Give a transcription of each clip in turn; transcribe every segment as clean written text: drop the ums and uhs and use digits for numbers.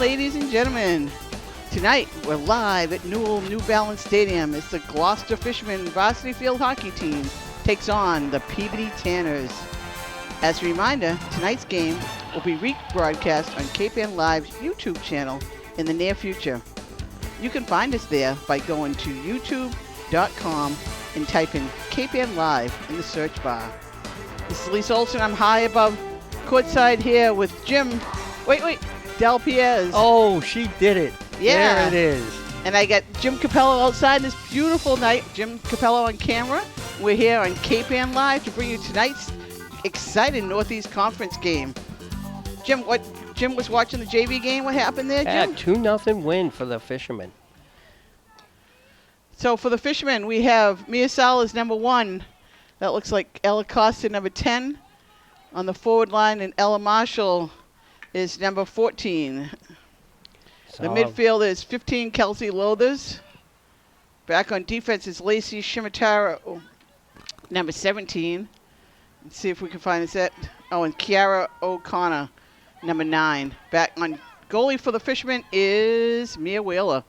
ladies and gentlemen. Tonight, we're live at Newell New Balance Stadium as the Gloucester Fishermen Varsity Field Hockey Team takes on the Peabody Tanners. As a reminder, tonight's game will be rebroadcast on KPN Live's YouTube channel in the near future. You can find us there by going to youtube.com and type in KPN Live in the search bar. This is Lisa Olson. I'm high above courtside here with Jim. Wait. Del Piez. Oh, she did it. Yeah. There it is. And I got Jim Capello outside this beautiful night. Jim Capello on camera. We're here on KPN Live to bring you tonight's exciting Northeast Conference game. Jim was watching the JV game. What happened there, Jim? Yeah, 2-0 win for the Fishermen. So for the Fishermen, we have Mia Salas, number 1. That looks like Ella Costa, number 10. On the forward line, and Ella Marshall is number 14. The midfield is 15, Kelsey Lothers. Back on defense is Lacey Shimatara, number 17. Let's see if we can find this at. Oh, and Kiara O'Connor, number 9. Back on goalie for the Fishermen is Mia Wheeler.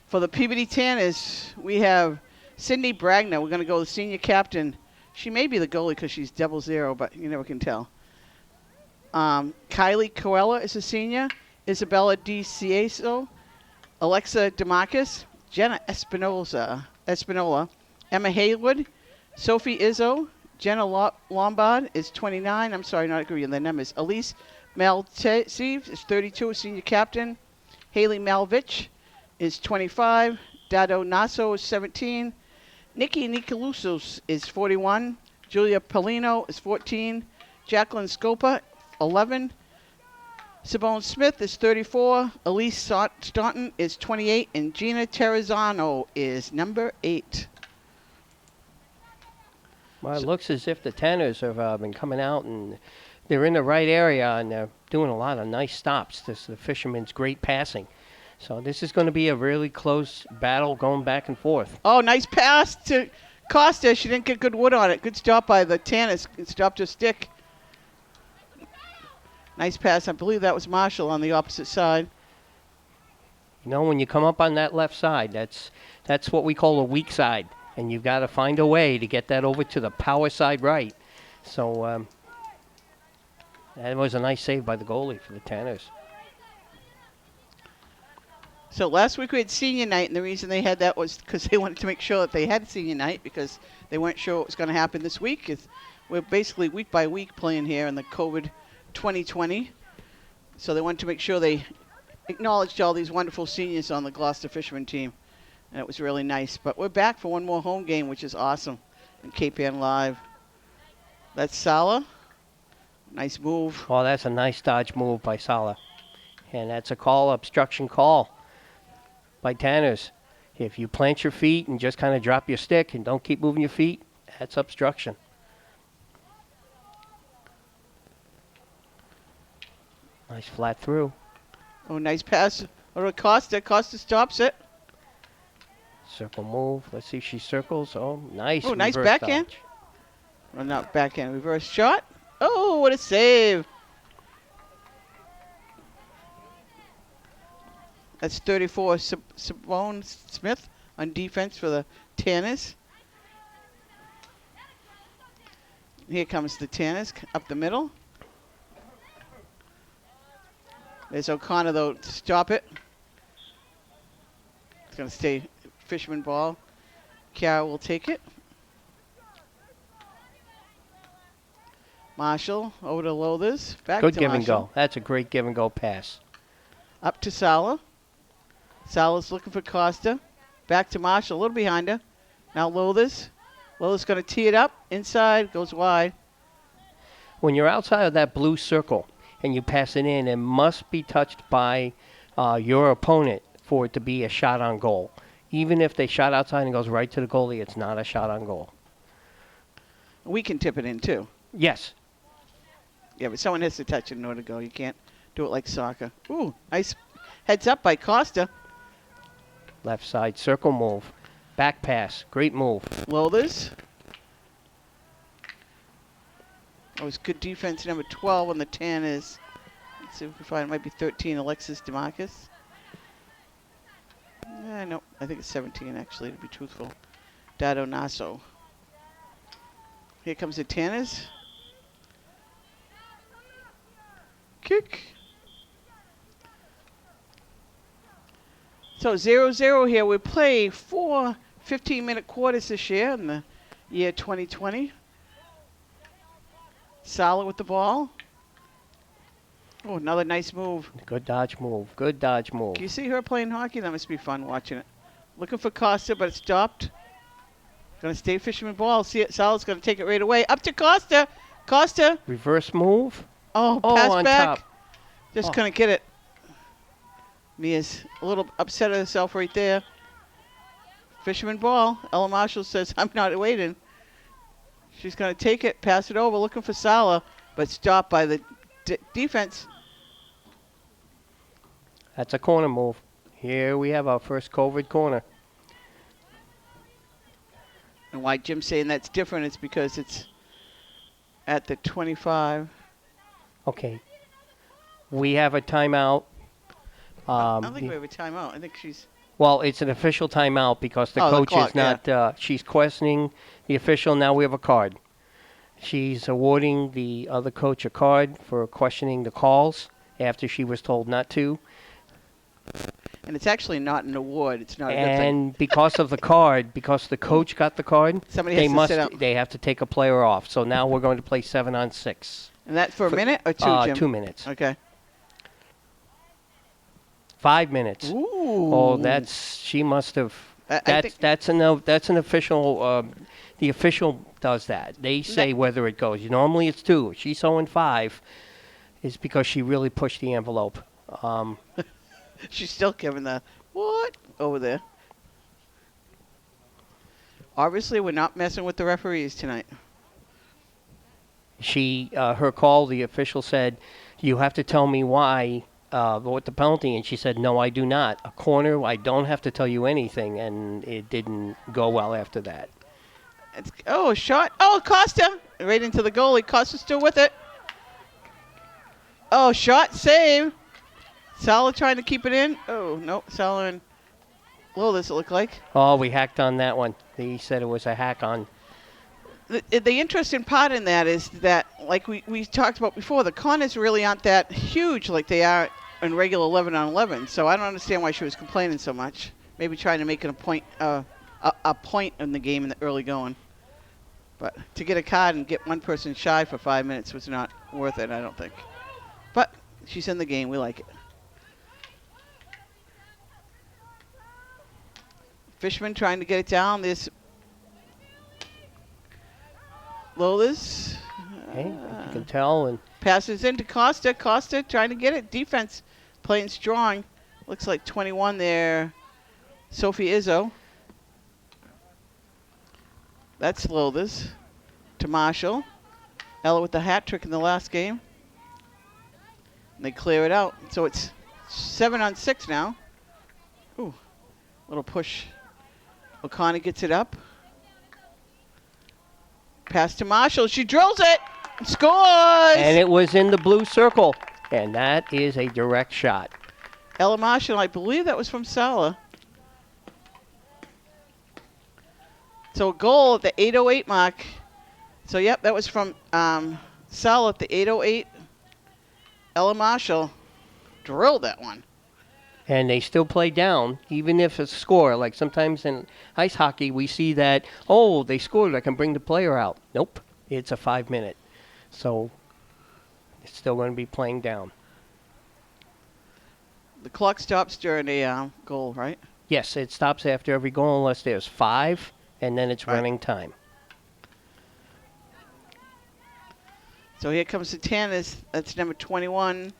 For the Peabody Tanners, we have Cindy Bragner. We're going to go with senior captain. She may be the goalie because she's 00, but you never can tell. Kylie Coella is a senior. Isabella D. Cieso. Alexa DeMarcus. Jenna Espinola. Emma Haywood. Sophie Izzo. Jenna Lombard is 29. I'm sorry, not agreeing the numbers. Elise Maltese is 32, a senior captain. Haley Malvich is 25. Dado Nasso is 17. Nikki Nicolusos is 41. Julia Polino is 14. Jacqueline Scopa, 11. Simone Smith is 34. Elise Staunton is 28. And Gina Terrazzano is number 8. Well, it looks as if the Tanners have been coming out and they're in the right area and they're doing a lot of nice stops. This is the Fishermen's great passing. So this is going to be a really close battle going back and forth. Oh, nice pass to Costa. She didn't get good wood on it. Good stop by the Tanners. It stopped her stick. Nice pass. I believe that was Marshall on the opposite side. You know, when you come up on that left side, that's what we call a weak side. And you've got to find a way to get that over to the power side right. So that was a nice save by the goalie for the Tanners. So last week we had senior night, and the reason they had that was because they wanted to make sure that they had senior night because they weren't sure what was going to happen this week. We're basically week by week playing here in the COVID 2020. So they wanted to make sure they acknowledged all these wonderful seniors on the Gloucester Fishermen team. And it was really nice. But we're back for one more home game, which is awesome, in KPN Live. That's Sala. Nice move. Oh, that's a nice dodge move by Sala. And that's a call, obstruction call by Tanners. If you plant your feet and just kind of drop your stick and don't keep moving your feet, that's obstruction. Nice flat through. Oh, nice pass over Costa. Costa stops it. Circle move. Let's see if she circles. Oh, nice. Oh, nice backhand. Well, not backhand. Reverse shot. Oh, what a save. That's 34, Simone Smith on defense for the Tanners. Here comes the Tanners up the middle. There's O'Connor, though, to stop it. It's going to stay Fisherman ball. Kiara will take it. Marshall over to Lothers. Back Good to give Marshall. and go. That's a great give and go pass. Up to Sala. Sala's looking for Costa. Back to Marshall, a little behind her. Now Lothers. Lothers going to tee it up. Inside, goes wide. When you're outside of that blue circle and you pass it in, it must be touched by your opponent for it to be a shot on goal. Even if they shot outside and goes right to the goalie, it's not a shot on goal. We can tip it in, too. Yes. Yeah, but someone has to touch it in order to go. You can't do it like soccer. Ooh, nice heads up by Costa. Left side circle move. Back pass. Great move. Lothers. That was good defense, number 12 on the Tanners. Let's see if we can find it. Might be 13, Alexis DeMarcus. No, I think it's 17 actually, to be truthful. Dado Naso. Here comes the Tanners. Kick. So 0-0 here. We play 4 15-minute quarters this year in the year 2020. Sala with the ball. Oh, another nice move. Good dodge move. Good dodge move. Can you see her playing hockey? That must be fun watching it. Looking for Costa, but it stopped. Going to stay fisherman ball. See it. Sala's going to take it right away. Up to Costa. Costa. Reverse move. Oh, Oh, pass on back. top. Just Oh. couldn't get it. Mia's a little upset at herself right there. Fisherman ball. Ella Marshall says, I'm not waiting. She's going to take it, pass it over, looking for Sala, but stopped by the defense. That's a corner move. Here we have our first COVID corner. And why Jim's saying that's different is because it's at the 25. Okay. We have a timeout. I don't think we have a timeout. I think she's... Well, it's an official timeout because the Oh, the coach clock, is not. She's questioning the official. Now we have a card. She's awarding the other coach a card for questioning the calls after she was told not to. And it's actually not an award. It's not a good thing. And because of the card, because the coach got the card, Somebody they has to must. sit out. They have to take a player off. So now we're going to play 7-on-6. And that's for a minute or two, Jim? 2 minutes. Okay. 5 minutes. Ooh. Oh, that's she must have. I think That's an official. The official does that. They say whether it goes. Normally it's 2. She's 0-5. Is because she really pushed the envelope. she's still giving the what over there. Obviously, we're not messing with the referees tonight. Her call. The official said, "You have to tell me why." What the penalty? And she said, "No, I do not. A corner. I don't have to tell you anything." And it didn't go well after that. A shot. Oh, Costa. Right into the goalie. Costa's still with it. Oh, shot, save. Sala trying to keep it in. Oh, no. Sala and Lolis, it looked like. Oh, we hacked on that one. He said it was a hack on. The interesting part in that is that, like we talked about before, the corners really aren't that huge like they are in regular 11-on-11. So I don't understand why she was complaining so much. Maybe trying to make it a point in the game in the early going. But to get a card and get one person shy for 5 minutes was not worth it, I don't think. But she's in the game. We like it. Fishman trying to get it down. There's Lolas. Hey, you can tell. And Passes into Costa. Costa trying to get it. Defense playing strong. Looks like 21 there. Sophie Izzo. That's Lolas. To Marshall. Ella with the hat trick in the last game. And they clear it out. So it's 7-on-6 now. Ooh, little push. O'Connor gets it up. Pass to Marshall. She drills it. Scores! and it was in the blue circle. And that is a direct shot. Ella Marshall, I believe that was from Sala. So a goal at the 8:08 mark. So, yep, that was from Sala at the 8:08. Ella Marshall drilled that one. And they still play down, even if it's a score. Like sometimes in ice hockey, we see that, oh, they scored, I can bring the player out. Nope, it's a 5 minute. So it's still going to be playing down. The clock stops during a goal, right? Yes, it stops after every goal unless there's 5, and then it's Right. running time. So here comes the 10. That's number 21,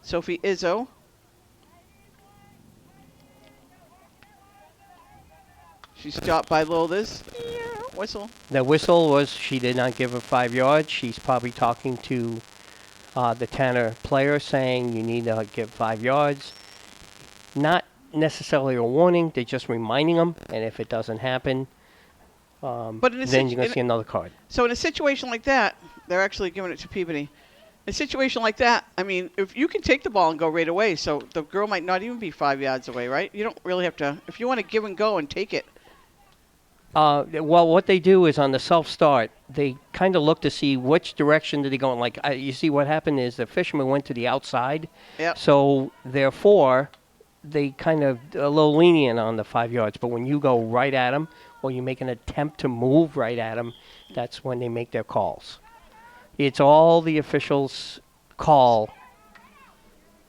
Sophie Izzo. She's stopped by Lolas. Whistle. The whistle was she did not give her 5 yards. She's probably talking to the Tanner player saying you need to give 5 yards. Not necessarily a warning. They're just reminding them. And if it doesn't happen, But in a then you're going to see another card. So in a situation like that, they're actually giving it to Peabody. A situation like that, I mean, if you can take the ball and go right away, so the girl might not even be 5 yards away, right? You don't really have to. If you want to give and go and take it, Well, what they do is on the self-start, they kind of look to see which direction did he go in. Like, you see what happened is the fisherman went to the outside. Yep. So, therefore, they kind of a little lenient on the 5 yards. But when you go right at them or you make an attempt to move right at them, that's when they make their calls. It's all the officials' call.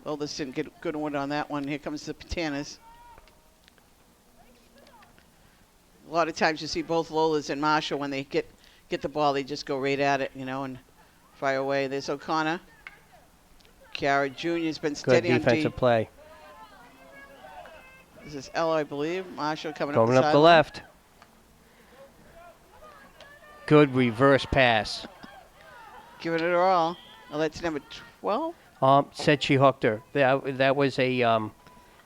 well, this didn't get a good one on that one. Here comes the Patanas. A lot of times you see both Lolas and Marshall when they get the ball, they just go right at it, and fire away. There's O'Connor. Chiara Jr.'s been Good steady on D. defensive play. This is Ella, I believe. Marshall coming Going up the up the sideline. left. Good reverse pass. Giving it her all. Well, that's number 12. Said she hooked her. That was a.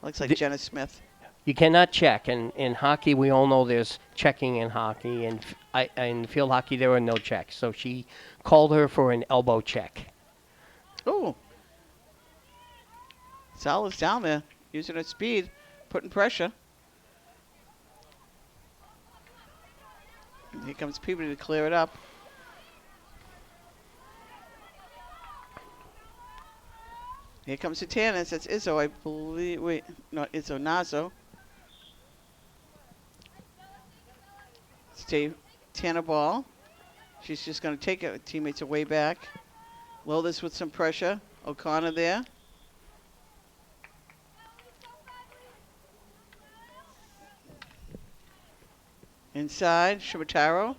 Looks like The- Jenna Smith. You cannot check. And in hockey, we all know there's checking in hockey. And in field hockey, there are no checks. So she called her for an elbow check. Oh. Sala's down there, using her speed, putting pressure. And here comes Peabody to clear it up. Here comes the Tanis. That's Izzo, I believe. Wait, not Izzo, Nazo. Stay Tana ball. She's just going to take it. Teammates are way back. Lothers with some pressure. O'Connor there. Inside, Shimataro.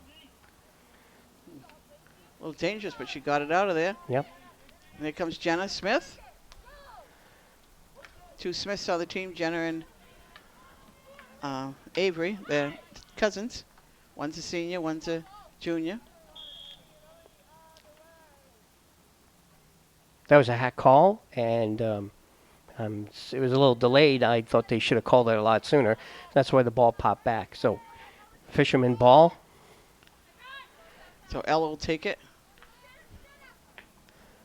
A little dangerous, but she got it out of there. Yep. And here comes Jenna Smith. Two Smiths on the team, Jenna and Avery. They're cousins. One's a senior, one's a junior. That was a hack call, and it was a little delayed. I thought they should have called it a lot sooner. That's why the ball popped back. So, fisherman ball. So Ella will take it.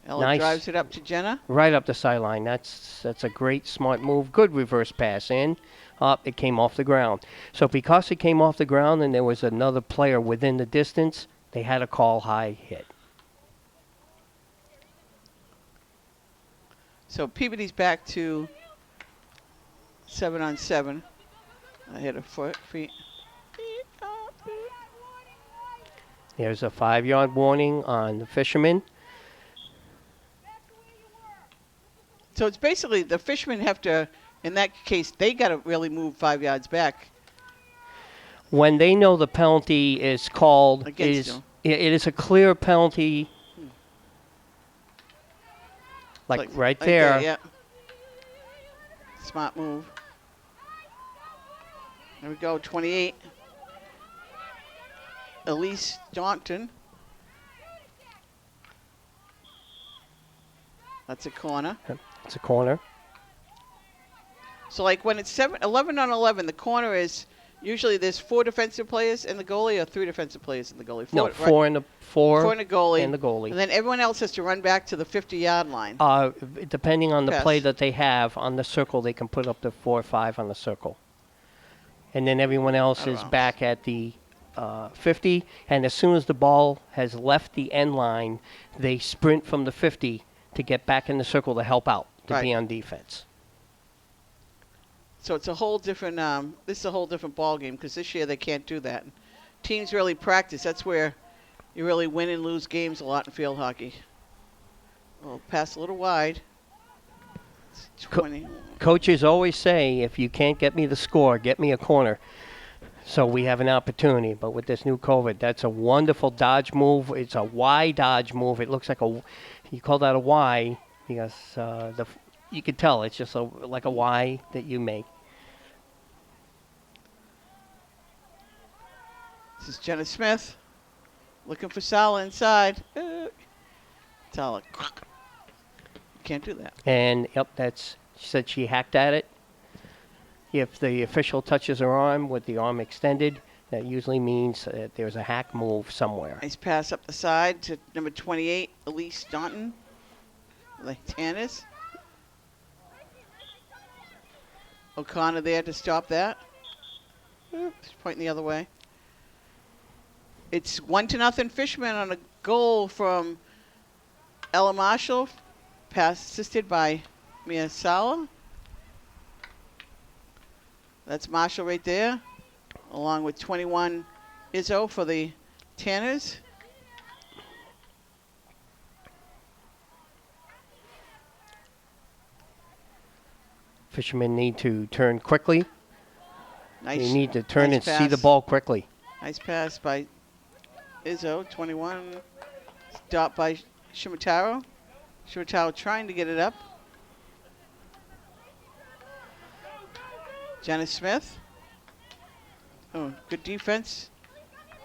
Ella Nice. drives it up to Jenna. Right up the sideline. That's a great, smart move. Good reverse pass in. It came off the ground. So because it came off the ground and there was another player within the distance, they had a call high hit. So Peabody's back to 7-on-7. I hit a feet. There's a 5-yard warning on the fisherman. So it's basically the fishermen have to, in that case, they got to really move 5 yards back. When they know the penalty is called, Against them. it is a clear penalty. Like right there. Yeah. Smart move. There we go, 28. Elise Staunton. That's a corner. It's a corner. So like when it's 11-on-11, the corner is usually there's 4 defensive players in the goalie or 3 defensive players in the goalie. No, right? four in the goalie. and the goalie. And then everyone else has to run back to the 50-yard line. Depending on the Pass. play that they have on the circle, they can put up to 4 or 5 on the circle. And then everyone else I don't is know. back at the 50. And as soon as the ball has left the end line, they sprint from the 50 to get back in the circle to help out, to be Right. on defense. So it's a whole different. This is a whole different ball game because this year they can't do that. Teams really practice. That's where you really win and lose games a lot in field hockey. Well, pass a little wide. It's 20. Coaches always say, if you can't get me the score, get me a corner. So we have an opportunity. But with this new COVID, that's a wonderful dodge move. It's a Y dodge move. It looks like you call that a Y because you could tell it's just like a Y that you make. This is Jenna Smith looking for Sala inside. Sala. Can't do that. And, yep, she said she hacked at it. If the official touches her arm with the arm extended, that usually means that there's a hack move somewhere. Nice pass up the side to number 28, Elise Staunton. the Tanners. O'Connor there to stop that. She's pointing the other way. It's 1-0 Fishermen on a goal from Ella Marshall, pass assisted by Mia Sala. That's Marshall right there, along with 21 Izzo for the Tanners. Fishermen need to turn quickly. Nice. They need to turn nice and see the pass. ball quickly. Nice pass by Izzo, 21. Stopped by Shimataro. Shimataro trying to get it up. Jenna Smith. Oh, good defense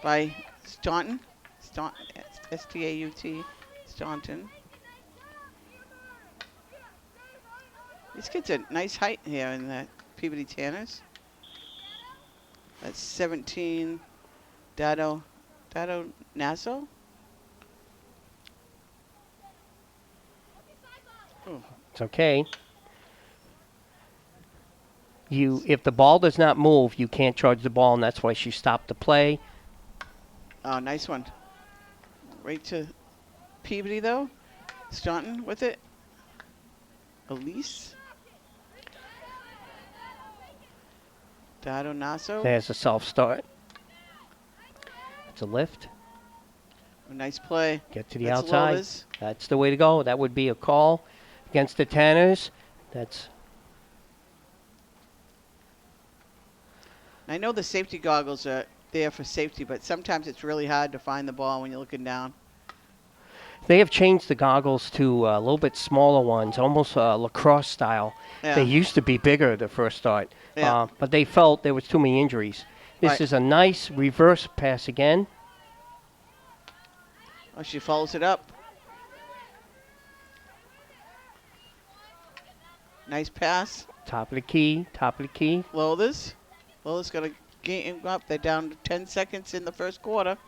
by Staunton. S-T-A-U-T, Staunton. These kids are nice height here in the Peabody Tanners. That's 17, Dado Nasso. Oh, It's okay. If the ball does not move, you can't charge the ball, and that's why she stopped the play. oh, nice one. Right to Peabody, though. Staunton with it. Elise. Dado Nasso. There's a self-start. It's a lift. A nice play. Get to the That's outside. Lola's. That's the way to go. That would be a call against the Tanners. I know the safety goggles are there for safety, but sometimes it's really hard to find the ball when you're looking down. They have changed the goggles to a little bit smaller ones, almost lacrosse style. Yeah. They used to be bigger the first start, Yeah. but they felt there was too many injuries. This Right. is a nice reverse pass again. Oh, she follows it up. Nice pass. Top of the key, top of the key. Lothers. Lothers got to game up. They're down to 10 seconds in the first quarter.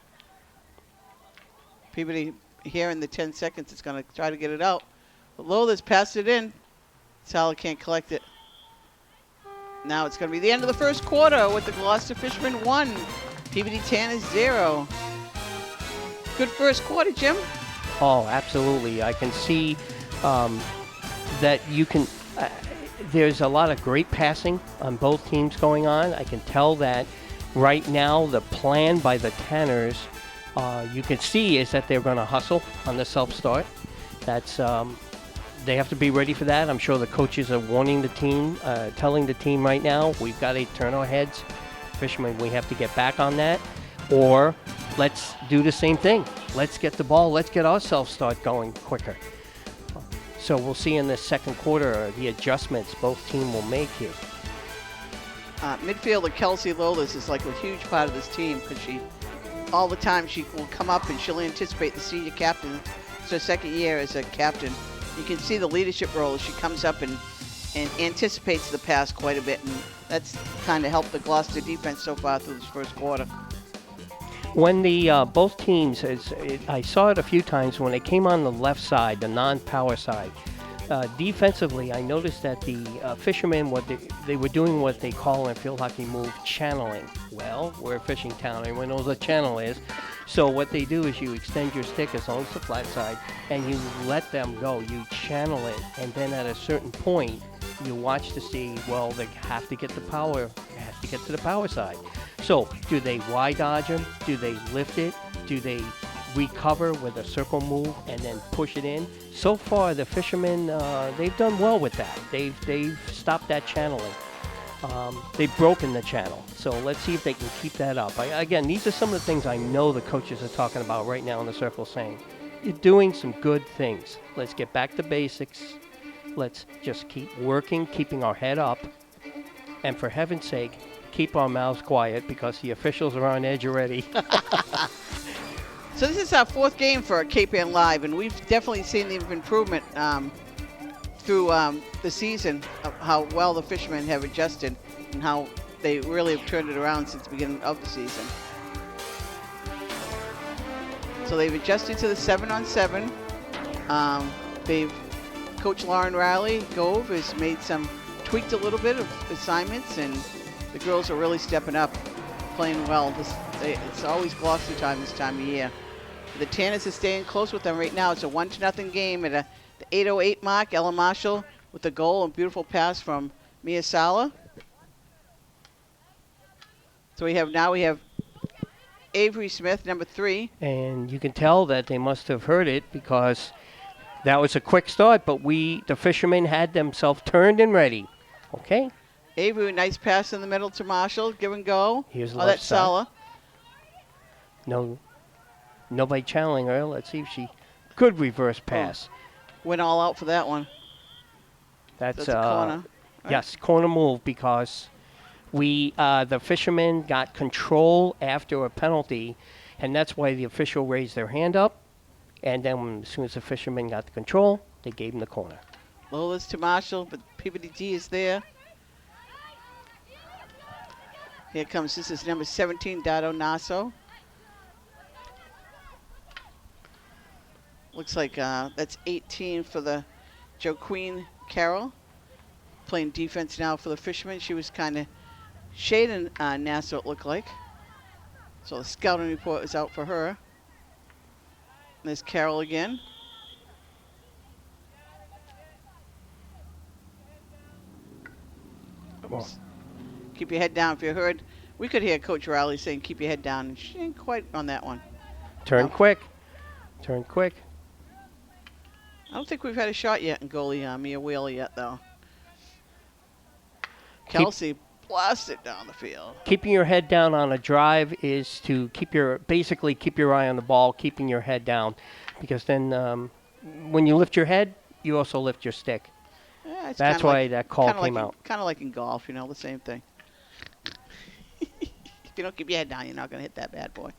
Peabody here in the 10 seconds is going to try to get it out. But Lothers passed it in. Sala can't collect it. Now it's going to be the end of the first quarter with the Gloucester Fishermen 1, Peabody Tanners 0. Good first quarter, Jim. Oh, absolutely. I can see that you can. There's a lot of great passing on both teams going on. I can tell that right now the plan by the Tanners, you can see, is that they're going to hustle on the self-start. That's they have to be ready for that. I'm sure the coaches are warning the team, telling the team right now, we've got to turn our heads. Fishermen, we have to get back on that. Or let's do the same thing. Let's get the ball. Let's get our self-start going quicker. So we'll see in the second quarter the adjustments both teams will make here. Midfielder Kelsey Lolas is like a huge part of this team because all the time she will come up and she'll anticipate the senior captain. It's her second year as a captain. You can see the leadership role as she comes up and anticipates the pass quite a bit, and that's kind of helped the Gloucester defense so far through this first quarter. When the both teams, I saw it a few times when they came on the left side, the non-power side. Defensively, I noticed that the fishermen, they were doing what they call in field hockey move channeling. Well, we're a fishing town, everyone knows what channel is. So what they do is you extend your stick as long as the flat side, and you let them go. You channel it, and then at a certain point, you watch to see, well, they have to get the power, it has to get to the power side. So do they wide dodge them? Do they lift it? Do they recover with a circle move and then push it in? So far, the fishermen, they've done well with that. They've stopped that channeling. They've broken the channel. So let's see if they can keep that up. Again, these are some of the things I know the coaches are talking about right now in the circle, saying, you're doing some good things. Let's get back to basics. Let's just keep working, keeping our head up. And for heaven's sake, keep our mouths quiet because the officials are on edge already. So this is our fourth game for Cape Ann Live, and we've definitely seen the improvement through the season of how well the fishermen have adjusted and how they really have turned it around since the beginning of the season. So they've adjusted to the 7-on-7. They've Coach Lauren Riley Gove has made some, tweaked a little bit of assignments, and the girls are really stepping up, playing well. It's always Gloucester time this time of year. The Tanners are staying close with them right now. It's a 1-0 game at the 8:08 mark. Ella Marshall with a goal and beautiful pass from Mia Sala. So we have Avery Smith, number 3. And you can tell that they must have heard it because that was a quick start, but the fishermen had themselves turned and ready. Okay? Avery, nice pass in the middle to Marshall. Give and go. Here's the Oh, left that's side. Sala. No, nobody channeling her. Let's see if she. Good reverse pass. Went all out for that one. That's a corner. Right? Yes, corner move because the fishermen got control after a penalty, and that's why the official raised their hand up. And then as soon as the fishermen got the control, they gave him the corner. Lola's to Marshall, but Peabody D is there. Here comes, this is number 17, Dado Nasso. Looks like that's 18 for the Joaquin Carroll. Playing defense now for the fishermen. She was kind of shading Nasso, it looked like. So the scouting report is out for her. There's Carroll again. Oops. Keep your head down. If you heard, we could hear Coach Riley saying, keep your head down. And she ain't quite on that one. Turn No. quick. Turn quick. I don't think we've had a shot yet in goalie Mia Wheeler yet, though. Kelsey blasted down the field. Keeping your head down on a drive is to basically keep your eye on the ball, keeping your head down, because then when you lift your head, you also lift your stick. Yeah, it's That's kinda why like, that call kinda came like out. Kind of like in golf, the same thing. If you don't keep your head down, you're not going to hit that bad boy.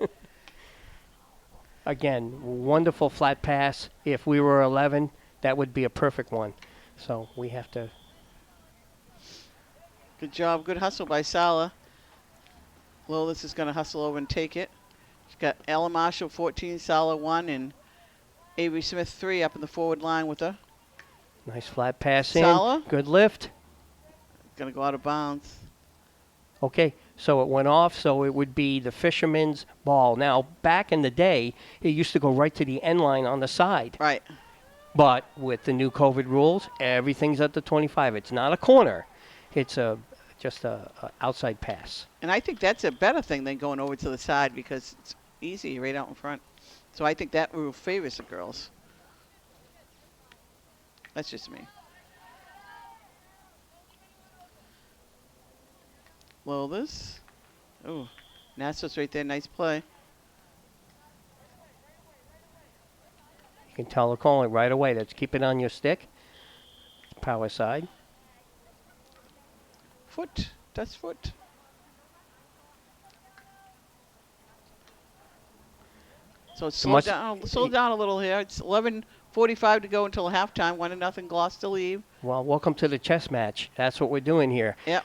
Again, wonderful flat pass. If we were 11, that would be a perfect one. So we have to. Good job. Good hustle by Sala. Lolis is going to hustle over and take it. She's got Ella Marshall, 14, Sala 1, and Avery Smith, 3 up in the forward line with her. Nice flat pass Sala. in. Good lift. Going to go out of bounds. Okay, so it went off, so it would be the fisherman's ball. Now, back in the day, it used to go right to the end line on the side. Right. But with the new COVID rules, everything's at the 25. It's not a corner. It's just a outside pass. And I think that's a better thing than going over to the side because it's easy right out in front. So I think that rule favors the girls. That's just me. Lolis. Oh, Nasso's right there. Nice play. You can tell they're calling it right away. Let's keep it on your stick. Power side. Foot. That's foot. So it's slowed down a little here. It's 11:45 to go until halftime. 1-0 Gloucester leave. Well, welcome to the chess match. That's what we're doing here. Yep.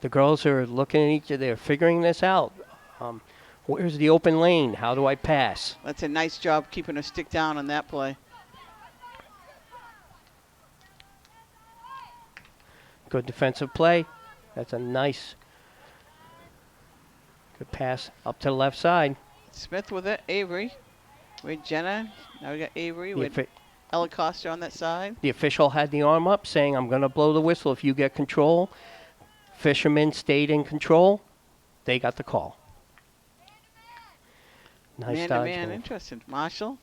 The girls are looking at each other. They're figuring this out. Where's the open lane? How do I pass? That's a nice job keeping her stick down on that play. Good defensive play. That's a nice good pass up to the left side. Smith with it. Avery. With Jenna. Now we got Avery The, with offi- Ella Costa on that side. the official had the arm up saying, I'm going to blow the whistle if you get control. Fishermen stayed in control. They got the call. Nice Man to dodge man. move. Interesting. Marshall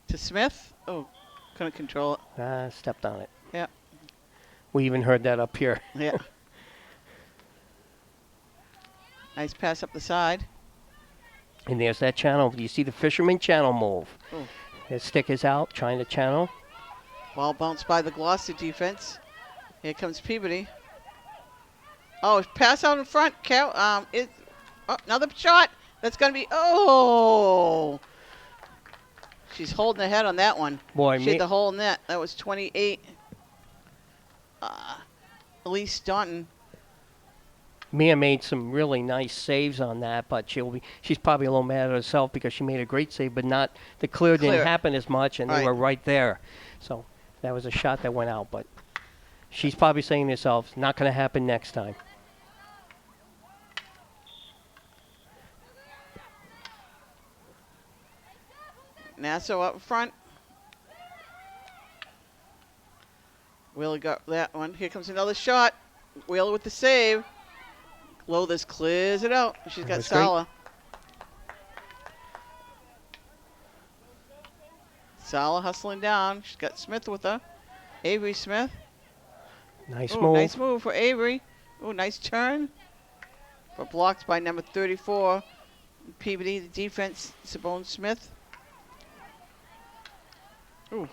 to Smith. Oh, couldn't control it. Stepped on it. Yeah. We even heard that up here. Yeah. Nice pass up the side. And there's that channel. You see the fisherman channel move. Oh. His stick is out, trying to channel. Ball bounced by the Gloucester defense. Here comes Peabody. Oh, pass out in front. Another shot. That's going to be, she's holding her head on that one. Boy, She had the whole net. That was 28. Elise Staunton. Mia made some really nice saves on that, but she's probably a little mad at herself because she made a great save, but the clear didn't Clear. happen as much, and they Right. were right there. So That was a shot that went out, but she's probably saying to herself, not going to happen next time. Nassau up front. Wheeler got that one. Here comes another shot. Wheeler with the save. Lothers clears it out. She's got was great. Sala. Sala hustling down. She's got Smith with her. Avery Smith. Nice Ooh, move. nice move for Avery. Ooh, nice turn. But blocked by number 34. Peabody, the defense, Sabone Smith. Ooh.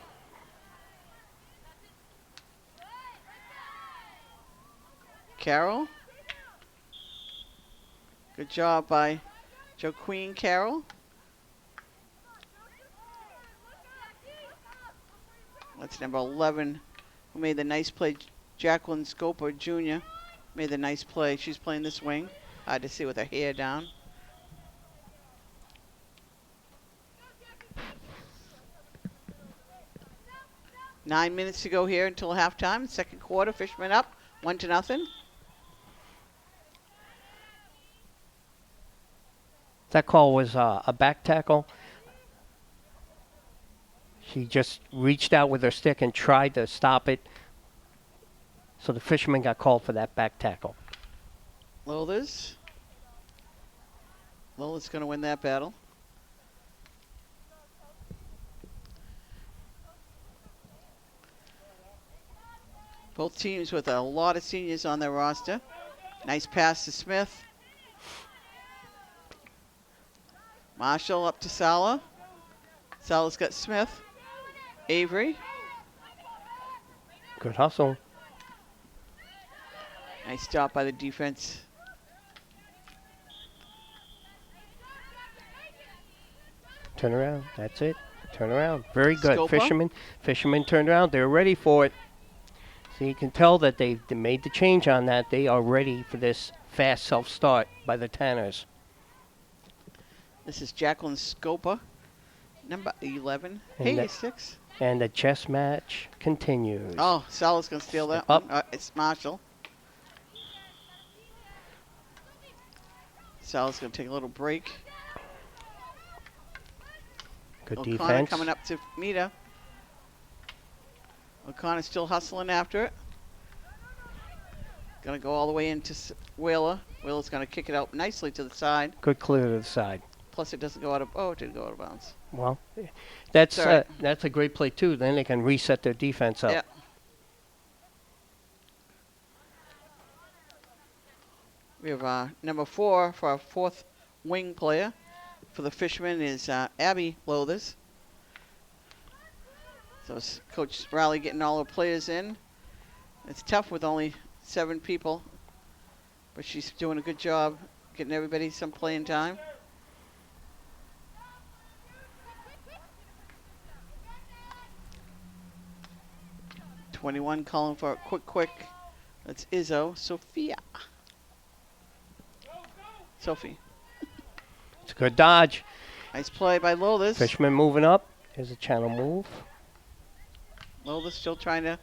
Carroll. Good job by Joaquin Carroll. That's number 11, who made the nice play. Jacqueline Scoper Jr. made the nice play. She's playing this wing. Hard to see with her hair down. Nine minutes to go here until halftime. Second quarter, Fishman up, 1-0. That call was a back tackle. She just reached out with her stick and tried to stop it. So the fisherman got called for that back tackle. Lothers. Lothers going to win that battle. Both teams with a lot of seniors on their roster. Nice pass to Smith. Marshall up to Sala. Sala's got Smith. Avery. Good hustle. Nice stop by the defense. Turn around. That's it. Turn around. Very good. Scopa. Fishermen turned around. They're ready for it. So you can tell that they made the change on that. They are ready for this fast self-start by the Tanners. This is Jacqueline Scopa, number 11. And Hey, that- 6. And the chess match continues. Oh, Sala's going to steal that Step up. one. It's Marshall. Sala's going to take a little break. Good O'Connor defense. coming up to meet her. O'Connor still hustling after it. Going to go all the way into Wheeler. Wheeler's going to kick it out nicely to the side. Good clear to the side. Plus it doesn't go out of, oh, it did go out of bounds. Well, that's Sorry. that's a great play too. Then they can reset their defense up. Yeah. We have number 4 for our fourth wing player. For the Fishermen is Abby Lothers. So it's Coach Riley getting all the players in. It's tough with only 7 people, but she's doing a good job getting everybody some playing time. .21 calling for a quick. That's Izzo. Sophia. Sophie. It's a good dodge. Nice play by Lothers. Fisherman moving up. Here's a channel move. Lothers still trying to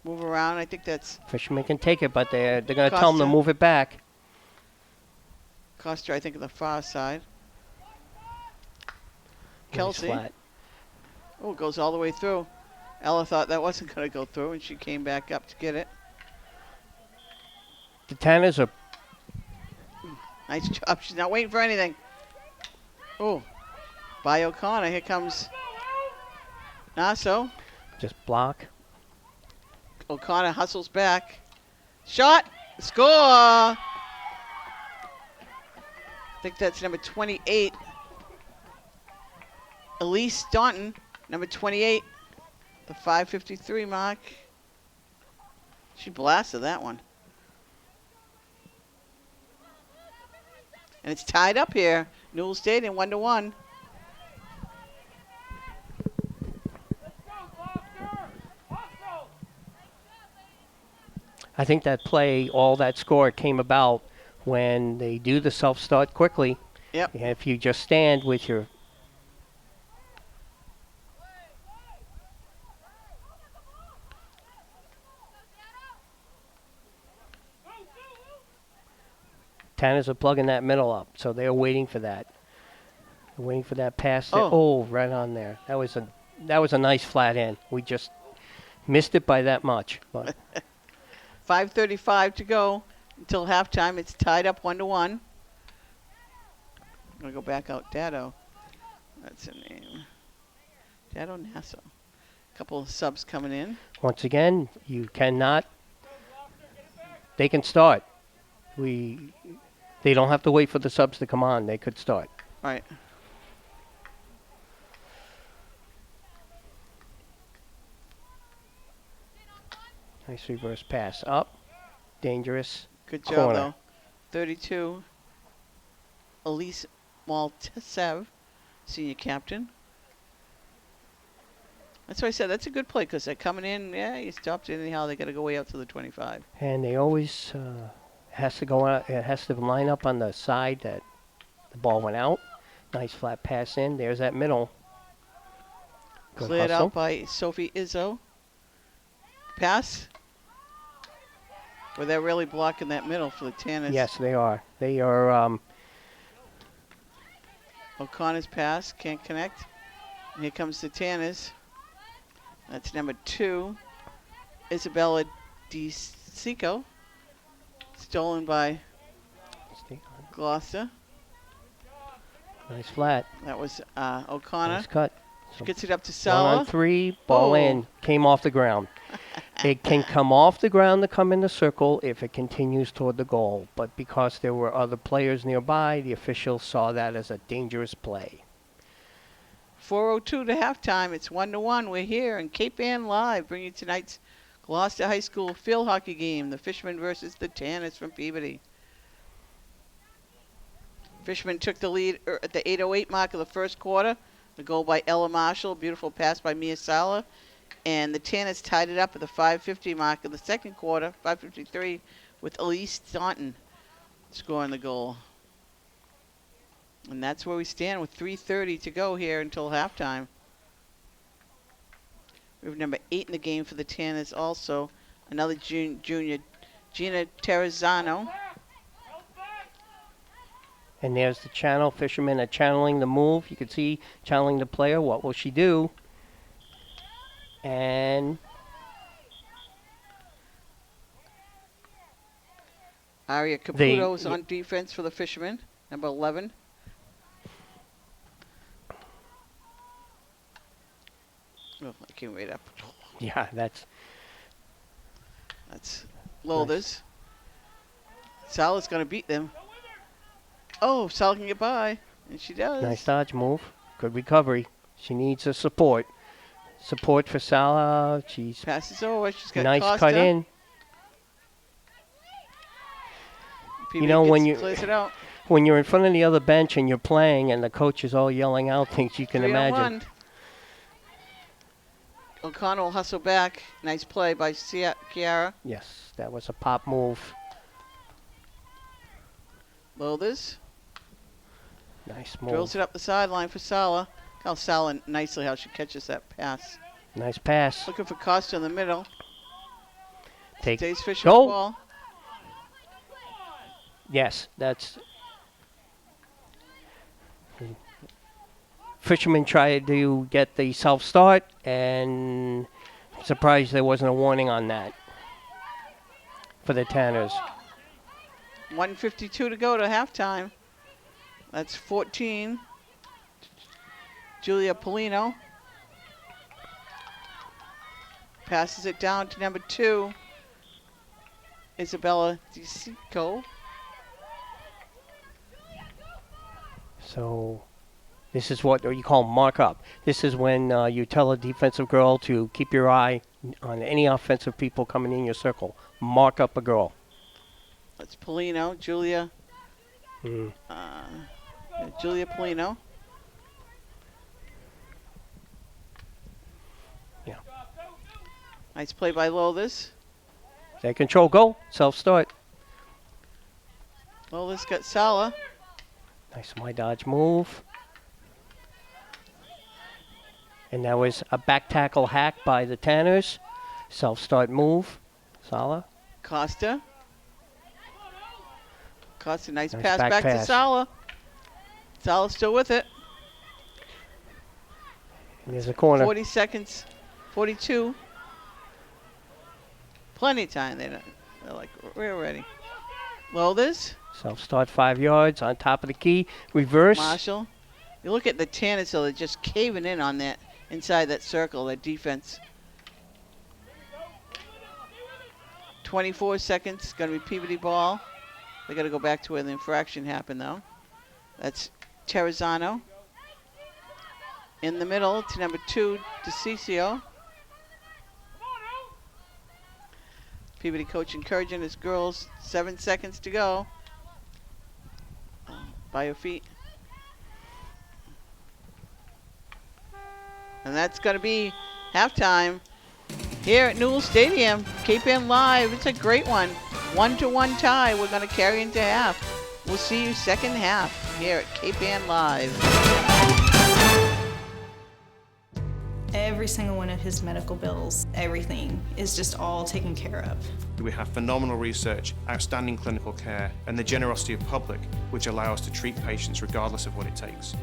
move around. I think that's Fisherman can take it, but they're going to tell him to Costa. move it back. Costa, I think, on the far side. Nice Kelsey. flat. Oh, it goes all the way through. Ella thought that wasn't going to go through, and she came back up to get it. The Tanners are Nice job. She's not waiting for anything. Oh, by O'Connor. Here comes Nasso. just block. O'Connor hustles back. Shot. Score. I think that's number 28. Elise Staunton, number 28. The 5:53 mark. She blasted that one. And it's tied up here. Newell Stadium 1-1. I think that play, all that score came about when they do the self-start quickly. Yep. And if you just stand with your Tanners are plugging that middle up, so they're waiting for that. They're waiting for that pass. Oh. Right on there. That was a nice flat end. We just missed it by that much. But 5:35 to go until halftime. It's tied up 1-1. I'm going to go back out. Dado. That's a name. Dado Nassau. A couple of subs coming in. once again, you cannot. They can start. They don't have to wait for the subs to come on. They could start. Right. Nice reverse pass. Up. Dangerous. Good job, Corner. though. 32. Elise Maltesev, senior captain. That's why I said that's a good play because they're coming in. Yeah, you stopped it anyhow. They got to go way out to the 25. And they always has to go out. It has to line up on the side that the ball went out. Nice flat pass in. There's that middle. Good Cleared hustle. out by Sophie Izzo. Pass. Well, they're really blocking that middle for the Tanners. Yes, they are. They are. O'Connor's pass. Can't connect. And here comes the Tanners. That's number 2. Isabella DiCicco. Stolen by Gloucester. Nice flat. That was O'Connor. Nice cut. She gets it up to 1 Sala. on 3. Ball Oh. in. Came off the ground. It can come off the ground to come in the circle if it continues toward the goal. But because there were other players nearby, the officials saw that as a dangerous play. 4:02 to halftime. It's 1-1. We're here in Cape Ann Live, bringing you tonight's Gloucester High School field hockey game. The Fishermen versus the Tanners from Peabody. Fishermen took the lead at the 8:08 mark of the first quarter. The goal by Ella Marshall. Beautiful pass by Mia Sala. And the Tanners tied it up at the 5:50 mark of the second quarter, 5:53, with Elise Staunton scoring the goal. And that's where we stand with 3:30 to go here until halftime. We have number 8 in the game for the Tanners also. Another junior, Gina Terrazzano. And there's the channel. Fishermen are channeling the move. You can see channeling the player. What will she do? And Aria Caputo is on defense for the Fishermen, number 11. Oh, I came right up. yeah, that's Lothers. Sala's going to beat them. Oh, Sala can get by, and she does. nice dodge move. Good recovery. She needs a support. Support for Sala. She's Passes over. She's got nice Costa. cut in. Peabody know, when clears it out. When you're in front of the other bench and you're playing and the coach is all yelling out things, you can 3-on-1. imagine. O'Connor will hustle back. Nice play by Chiara. Yes, that was a pop move. Lothers Nice move. drills it up the sideline for Sala. How Sala nicely how she catches that pass. Nice pass. Looking for Costa in the middle. Take. Stays Fisher's Go. ball. Yes, that's. Fishermen tried to get the self-start, and I'm surprised there wasn't a warning on that for the Tanners. 1:52 to go to halftime. That's 14. Julia Polino passes it down to number 2, Isabella DiCicco. So this is what you call mark up. This is when you tell a defensive girl to keep your eye on any offensive people coming in your circle. Mark up a girl. That's Polino, Julia. Julia Polino. Yeah. Nice play by Lothers. They control goal. Self-start. Lothers got Sala. Nice my dodge move. And that was a back tackle hack by the Tanners. Self-start move. Sala. Costa. Costa, nice Nice pass back back to pass. Sala. Sala's still with it. And there's a corner. 40 seconds, 42. Plenty of time. They're like, we're ready. Lothers, Self-start 5 yards on top of the key. Reverse. Marshall. You look at the Tanners, so they're just caving in on that inside that circle, that defense. 24 seconds, going to be Peabody ball. They got to go back to where the infraction happened, though. That's Terrazzano. In the middle to number 2, DeCiccio. Peabody coach encouraging his girls. 7 seconds to go. By your feet. And that's going to be halftime here at Newell Stadium. Cape Ann Live. It's a great one. 1-1 tie. We're going to carry into half. We'll see you second half here at Cape Ann Live. Every single one of his medical bills, everything is just all taken care of. We have phenomenal research, outstanding clinical care, and the generosity of public, which allow us to treat patients regardless of what it takes.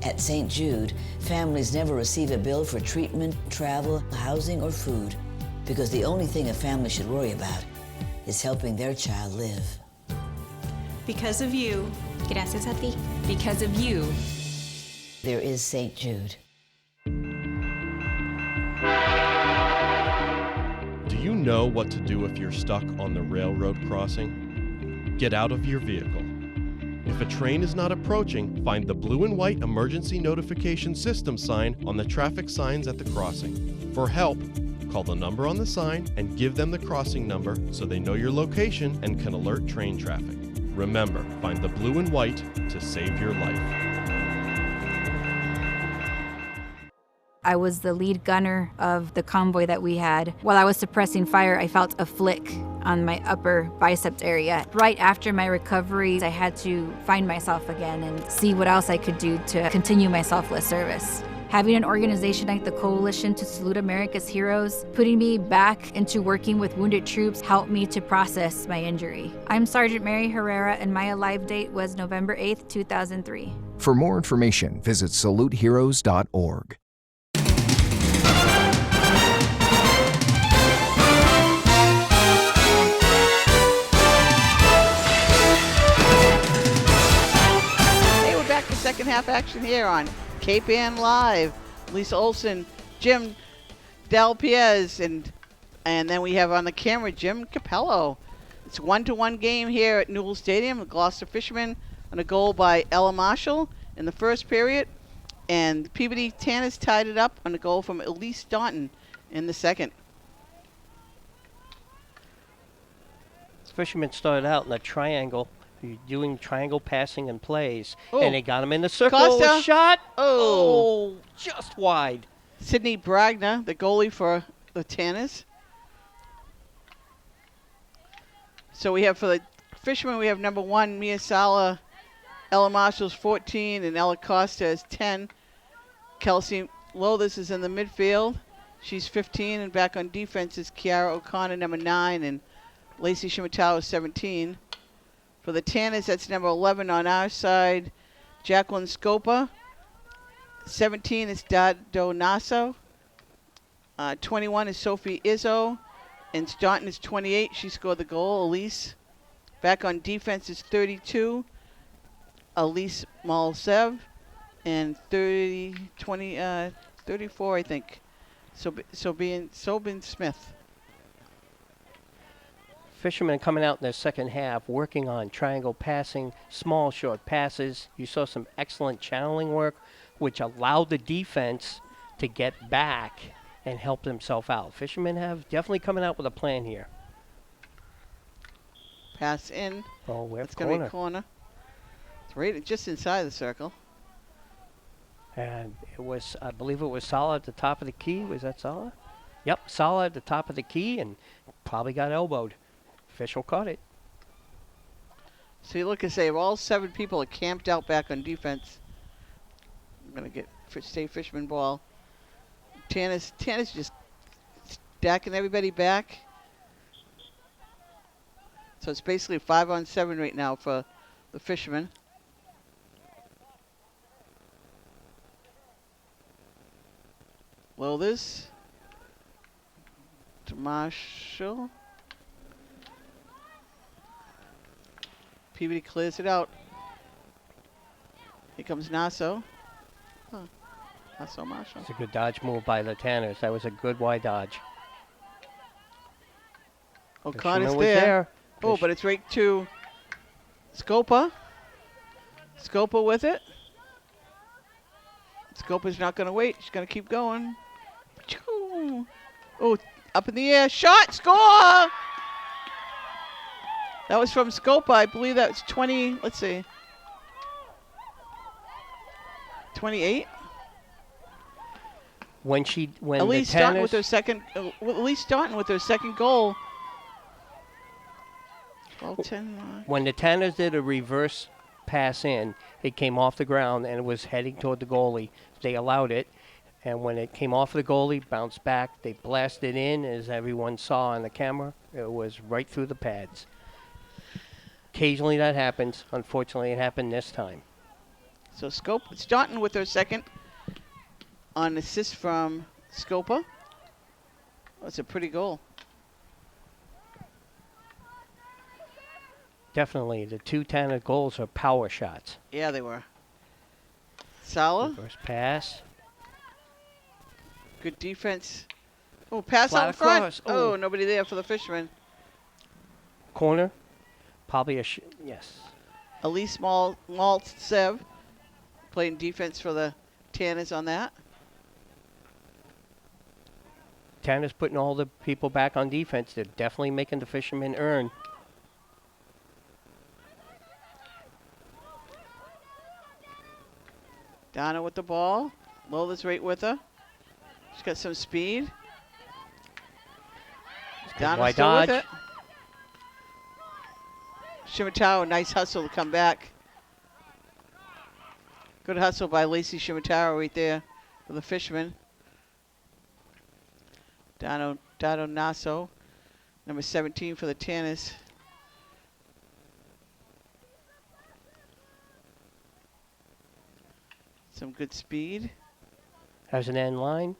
At St. Jude, families never receive a bill for treatment, travel, housing, or food, because the only thing a family should worry about is helping their child live. Because of you. Gracias a ti. Because of you. There is St. Jude. Do you know what to do if you're stuck on the railroad crossing? Get out of your vehicle. If a train is not approaching, find the blue and white emergency notification system sign on the traffic signs at the crossing. For help, call the number on the sign and give them the crossing number so they know your location and can alert train traffic. Remember, find the blue and white to save your life. I was the lead gunner of the convoy that we had. While I was suppressing fire, I felt a flick on my upper biceps area. Right after my recovery, I had to find myself again and see what else I could do to continue my selfless service. Having an organization like the Coalition to Salute America's Heroes, putting me back into working with wounded troops helped me to process my injury. I'm Sergeant Mary Herrera, and my alive date was November 8th, 2003. For more information, visit saluteheroes.org. Second half action here on Cape Ann Live. Lisa Olson, Jim Dalpiez, and then we have on the camera Jim Capello. It's a 1-1 game here at Newell Stadium. The Gloucester Fishermen on a goal by Ella Marshall in the first period, and Peabody Tanners tied it up on a goal from Elise Staunton in the second. Fishermen started out in a triangle. Doing triangle passing and plays, Oh. and they got him in the circle. Costa. A shot. Oh. Just wide. Sydney Bragna, the goalie for the Tanners. So we have for the Fishermen, we have number 1, Mia Sala. Ella Marshall's 14, and Ella Costa is 10. Kelsey Lothers is in the midfield. She's 15, and back on defense is Kiara O'Connor, number 9, and Lacey Shimatawa, 17. For the Tanners, that's number 11 on our side, Jacqueline Scopa. 17 is Dado Nasso. 21 is Sophie Izzo. And Staunton is 28. She scored the goal. Elise. Back on defense is 32. Elise Malsev. And 34, I think. Sobin Smith. Fishermen coming out in their second half, working on triangle passing, small short passes. You saw some excellent channeling work, which allowed the defense to get back and help themselves out. Fishermen have definitely coming out with a plan here. Pass in. Oh, where's It's going to be a corner. It's right just inside the circle. And it was, I believe it was Sala at the top of the key. Was that Sala? Yep, Sala at the top of the key and probably got elbowed. Official caught it. So you look and say, all 7 people are camped out back on defense. I'm going to get State Fisherman ball. Tanners just stacking everybody back. So it's basically 5-on-7 right now for the fishermen. Lothers to Marshall. Peabody clears it out. Here comes Nassau. Huh. Nassau Marshall. It's a good dodge move by the Tanners. That was a good wide dodge. O'Connor's Fisherman was there. Oh, Fish- but it's right to Scopa. Scopa with it. Scopa's not going to wait. She's going to keep going. Choo. Oh, up in the air. Shot. Score! That was from Scopa. I believe that was 20. Let's see. 28. when Elise the Staunton with her Tanners, second. Elise Staunton with her second goal. 12-10. when the Tanners did a reverse pass in, it came off the ground and it was heading toward the goalie. They allowed it, and when it came off the goalie, bounced back. They blasted in, as everyone saw on the camera. It was right through the pads. Occasionally that happens. Unfortunately, it happened this time. So Staunton with her second on assist from Scopa. That's a pretty goal. Definitely, the two Tanner goals are power shots. Yeah, they were. Sala, Reverse pass. good defense. Oh, pass Flat out in front. across. Oh, Oh. nobody there for the fishermen. Corner. Probably yes. Elise Maltsev playing defense for the Tanners on that. Tanner's putting all the people back on defense. They're definitely making the fishermen earn. Donna with the ball. Lola's right with her. She's got some speed. Donna's wide still with dodge. it. Shimatawa, nice hustle to come back. Good hustle by Lacey Shimatawa right there for the fishermen. Dado Nasso, number 17 for the Tanners. Some good speed. Has an end line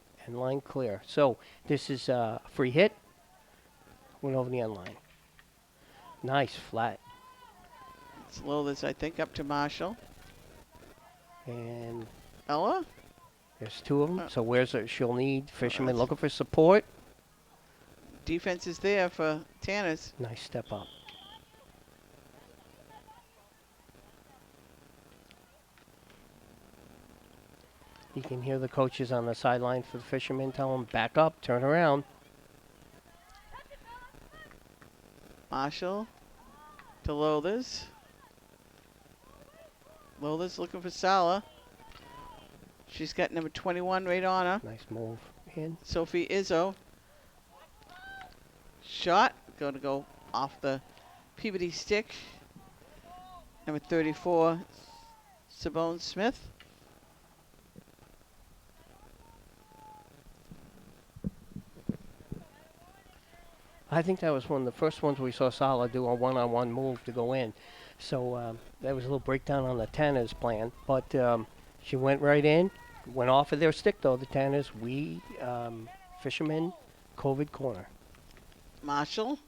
clear. So this is a free hit. Went over the end line. Nice flat. Slow this, I think, up to Marshall. And Ella? there's two of them. So she'll need fishermen that's- looking for support. Defense is there for Tanners. Nice step up. You can hear the coaches on the sideline for the fishermen tell them, back up, turn around. Marshall to Lothers. Lothers looking for Sala. She's got number 21 right on her. Nice move in. Sophie Izzo. Shot. Going to go off the Peabody stick. Number 34, Sabone Smith. I think that was one of the first ones we saw Sala do a one-on-one move to go in. So that was a little breakdown on the Tanners' plan. But she went right in, went off of their stick, though, the Tanners. Fishermen, COVID corner. Marshall.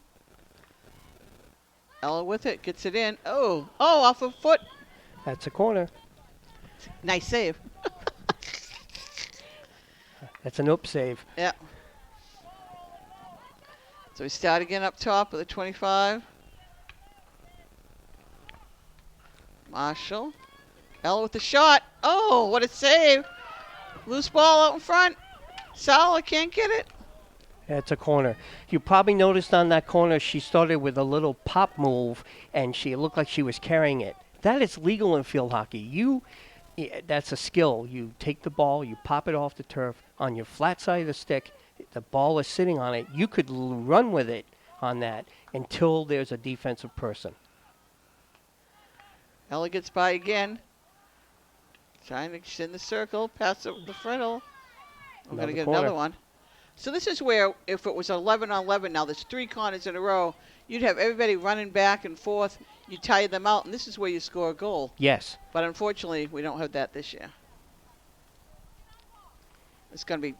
Ella with it, gets it in. Oh, off a foot. That's a corner. Nice save. That's an up save. Yeah. So we start again up top of the 25. Marshall. Ella with the shot. Oh, what a save. Loose ball out in front. Sala can't get it. That's a corner. You probably noticed on that corner she started with a little pop move, and she looked like she was carrying it. That is legal in field hockey. That's a skill. You take the ball, you pop it off the turf on your flat side of the stick. The ball is sitting on it. You could run with it on that until there's a defensive person. Ella gets by again. Trying to extend the circle, pass it the frontal. We're going to get corner. another one. So this is where, if it was 11 on 11, now there's 3 corners in a row, you'd have everybody running back and forth. You tire them out, and this is where you score a goal. Yes. But unfortunately, we don't have that this year. It's going to be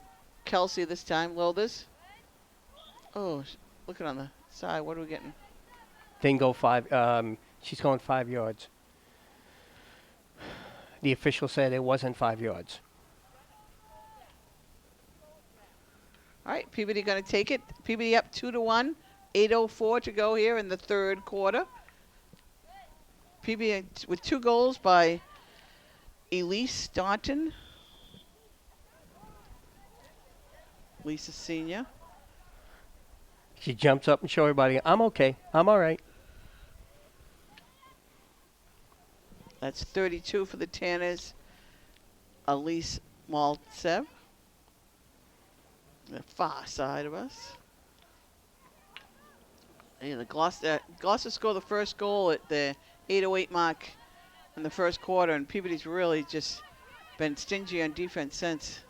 Kelsey this time. Lothers. Oh, looking on the side. What are we getting? Then go 5. She's going 5 yards. The official said it wasn't 5 yards. All right, Peabody going to take it. Peabody up 2-1. 8:04 to go here in the third quarter. Peabody with 2 goals by Elise Staunton. Lisa Senior. She jumps up and shows everybody, I'm okay. I'm all right. That's 32 for the Tanners. Elise Maltsev. The far side of us. And the Gloucester scored the first goal at the 8:08 mark in the first quarter, and Peabody's really just been stingy on defense since.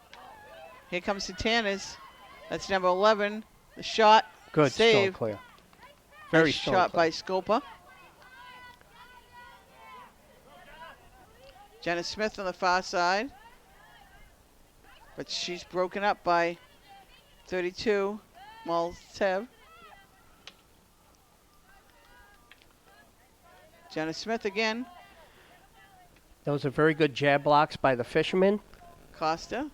Here comes the Tanners. That's number 11. The shot. Good, save. strong clear. Very Nice strong shot clear. by Scopa. Jenna Smith on the far side. But she's broken up by 32. Maltsev. Jenna Smith again. Those are very good jab blocks by the fishermen. Costa.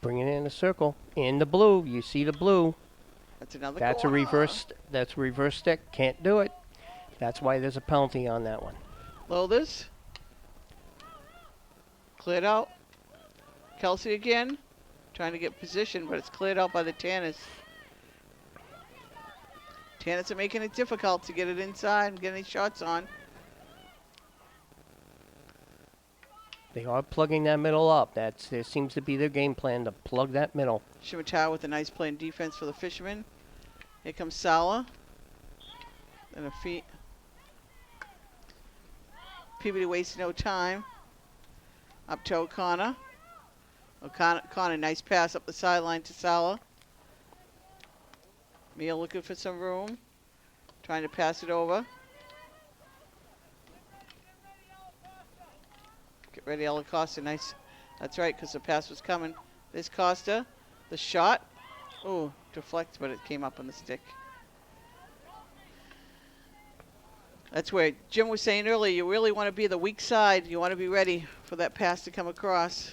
Bring it in a circle. In the blue. You see the blue. That's another That's corner. a reverse. That's a reverse stick. Can't do it. That's why there's a penalty on that one. Lothers. Cleared out. Kelsey again. Trying to get position, but it's cleared out by the Tanners. Tanners are making it difficult to get it inside and get any shots on. They are plugging that middle up. There seems to be their game plan to plug that middle. Shimatawa with a nice play in defense for the Fishermen. Here comes Sala. And a feet. Peabody wasting no time. Up to O'Connor. O'Connor, nice pass up the sideline to Sala. Mia looking for some room. Trying to pass it over. Get ready, Ella Costa. Nice. That's right, because the pass was coming. There's Costa. The shot. Oh, deflect, but it came up on the stick. That's where Jim was saying earlier, you really want to be the weak side. You want to be ready for that pass to come across.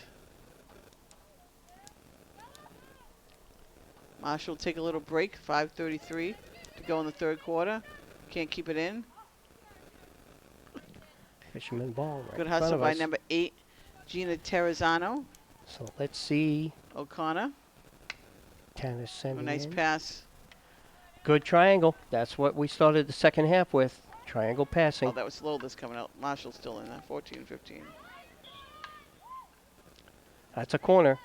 Marshall will take a little break. 5:33 to go in the third quarter. Can't keep it in. Fisherman ball right Good in front hustle of by us. number 8, Gina Terrazzano. So let's see. O'Connor. Tanner A sending nice in. pass. Good triangle. That's what we started the second half with. Triangle passing. Oh, that was Lothers coming out. Marshall's still in there. 14-15. That's a corner.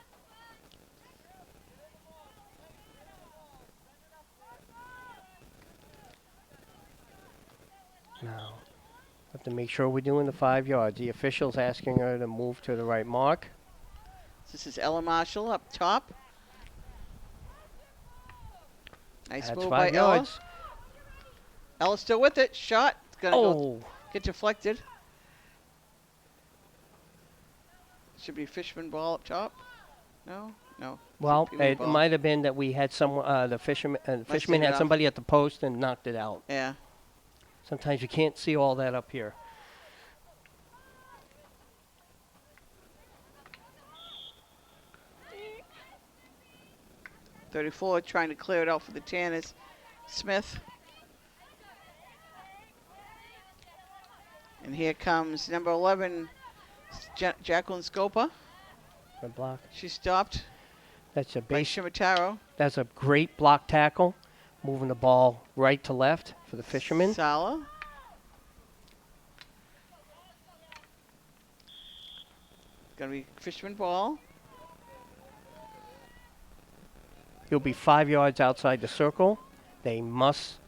Now, have to make sure we're doing the 5 yards. The official's asking her to move to the right mark. This is Ella Marshall up top. Nice That's move 5 by Ella. yards. Ella still with it. Shot. It's going to go Oh, get deflected. Should be Fishman ball up top. No? No. well, Peabody it ball. might have been that we had the fisherman take it had off. somebody at the post and knocked it out. Yeah. Sometimes you can't see all that up here. .34 trying to clear it out for the Tanners. Smith. And here comes number 11, Jacqueline Scopa. Good block. She stopped That's a by base. Shimataro. That's a great block tackle, moving the ball right to left for the fisherman. Sala. Gonna be Fishman ball. He'll be 5 yards outside the circle.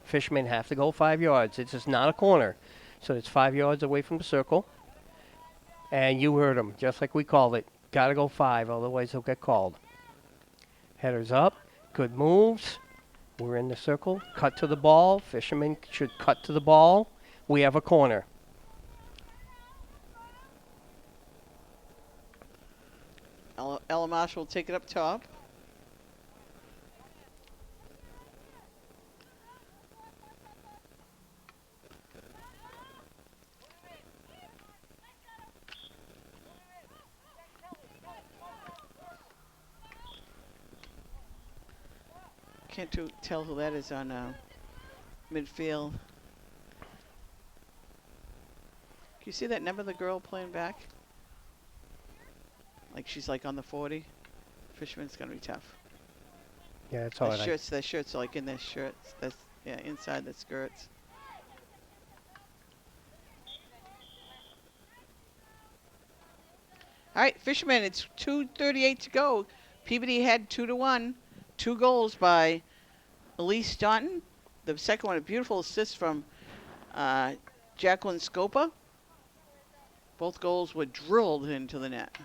Fishermen have to go 5 yards. It's just not a corner. So it's 5 yards away from the circle. And you heard him, just like we called it. Got to go 5, otherwise he'll get called. Headers up. Good moves. We're in the circle. Cut to the ball. Fishermen should cut to the ball. We have a corner. Ella Marshall will take it up top. Can't tell who that is on midfield. Can you see that number, the girl playing back? Like she's like on the 40. Fisherman's gonna be tough. Yeah, it's all right. Their shirts are like in their shirts. That's inside the skirts. All right, Fishermen. It's 2:38 to go. Peabody had 2-1. 2 goals by Elise Staunton. The second one, a beautiful assist from Jacqueline Scopa. Both goals were drilled into the net.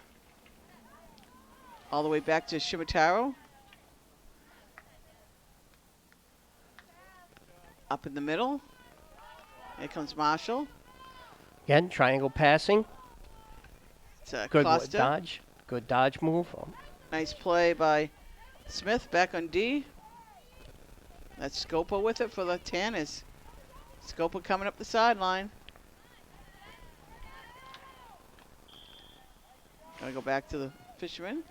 All the way back to Shimataro. Up in the middle. Here comes Marshall. Again, triangle passing. It's Good Costa. dodge. Good dodge move. Nice play by Smith back on D. That's Scopa with it for the Tanners. Scopa coming up the sideline. Gotta go back to the Fishermen.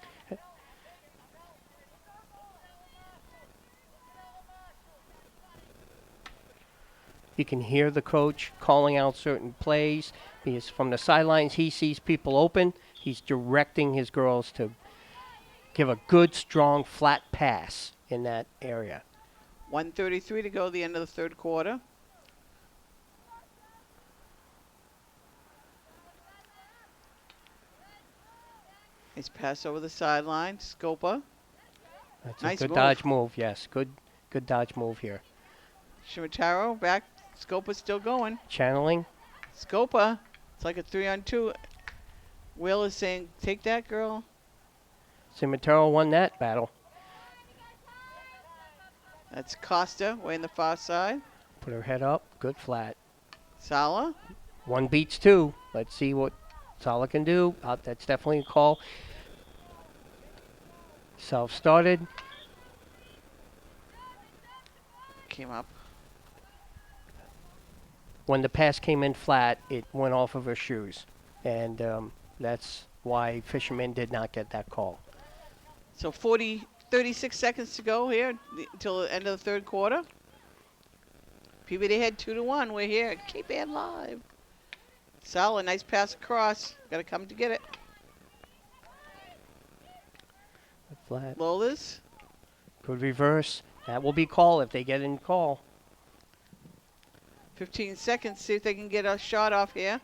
You can hear the coach calling out certain plays because from the sidelines he sees people open. He's directing his girls to give a good, strong, flat pass in that area. 1:33 to go, the end of the third quarter. Nice pass over the sideline. Scopa. That's Nice a good move. dodge move. Yes, good dodge move here. Shimataro back. Scopa's still going. Channeling. Scopa. It's like a 3-on-2. Will is saying, take that, girl. Cimitero won that battle. That's Costa, way in the far side. Put her head up. Good flat. Sala. One beats two. Let's see what Sala can do. That's definitely a call. Self-started. Came up. When the pass came in flat, it went off of her shoes. And that's why Fishermen did not get that call. So 36 seconds to go here until the end of the third quarter. Peabody had 2-1. We're here at Cape Ann Live. Sala, nice pass across. Got to come to get it. Flat. Lola's. Good reverse. That will be call if they get in call. 15 seconds. See if they can get a shot off here.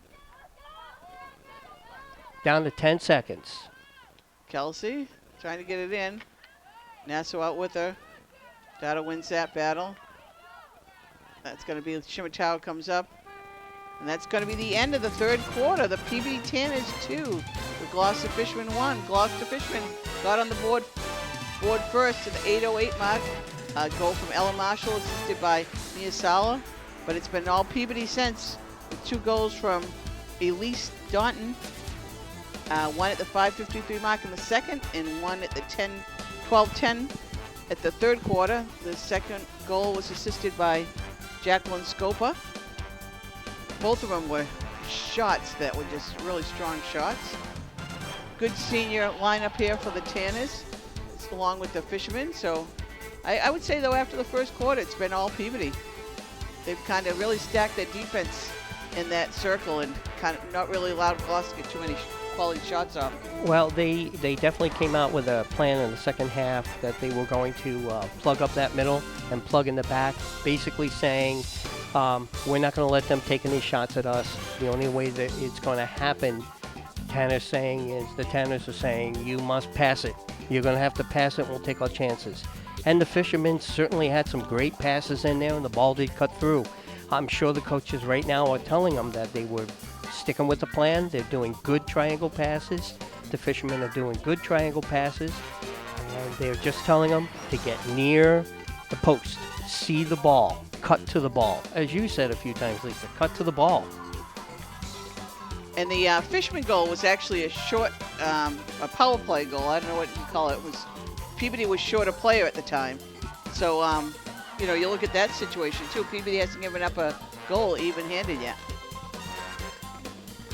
Down to 10 seconds. Kelsey trying to get it in. Nassau out with her. Dada wins that battle. That's going to be Shimataro comes up. And that's going to be the end of the third quarter. The Peabody Tanners 2. The Gloucester Fishermen 1. Gloucester Fishermen got on the board first to the 8:08 mark. Goal from Ella Marshall, assisted by Mia Sala. But it's been all Peabody since, with 2 goals from Elise Staunton. One at the 5:53 mark in the second, and one at the 12:10 at the third quarter. The second goal was assisted by Jacqueline Scopa. Both of them were shots that were just really strong shots. Good senior lineup here for the Tanners, along with the Fishermen. So I would say, though, after the first quarter, it's been all Peabody. They've kind of really stacked their defense in that circle and kind of not really allowed Gloucester to get too many quality shots off. Well, they definitely came out with a plan in the second half that they were going to plug up that middle and plug in the back, basically saying, we're not going to let them take any shots at us. The only way that it's going to happen, the Tanners are saying, you must pass it. You're going to have to pass it, and we'll take our chances. And the Fishermen certainly had some great passes in there, and the ball did cut through. I'm sure the coaches right now are telling them that they were sticking with the plan. They're doing good triangle passes. The Fishermen are doing good triangle passes. And they're just telling them to get near the post. see the ball, cut to the ball. As you said a few times, Lisa, cut to the ball. And the Fishman goal was actually a short, a power play goal. I don't know what you call it. It was Peabody was short a player at the time. So, you know, you look at that situation too. Peabody hasn't given up a goal even-handed yet.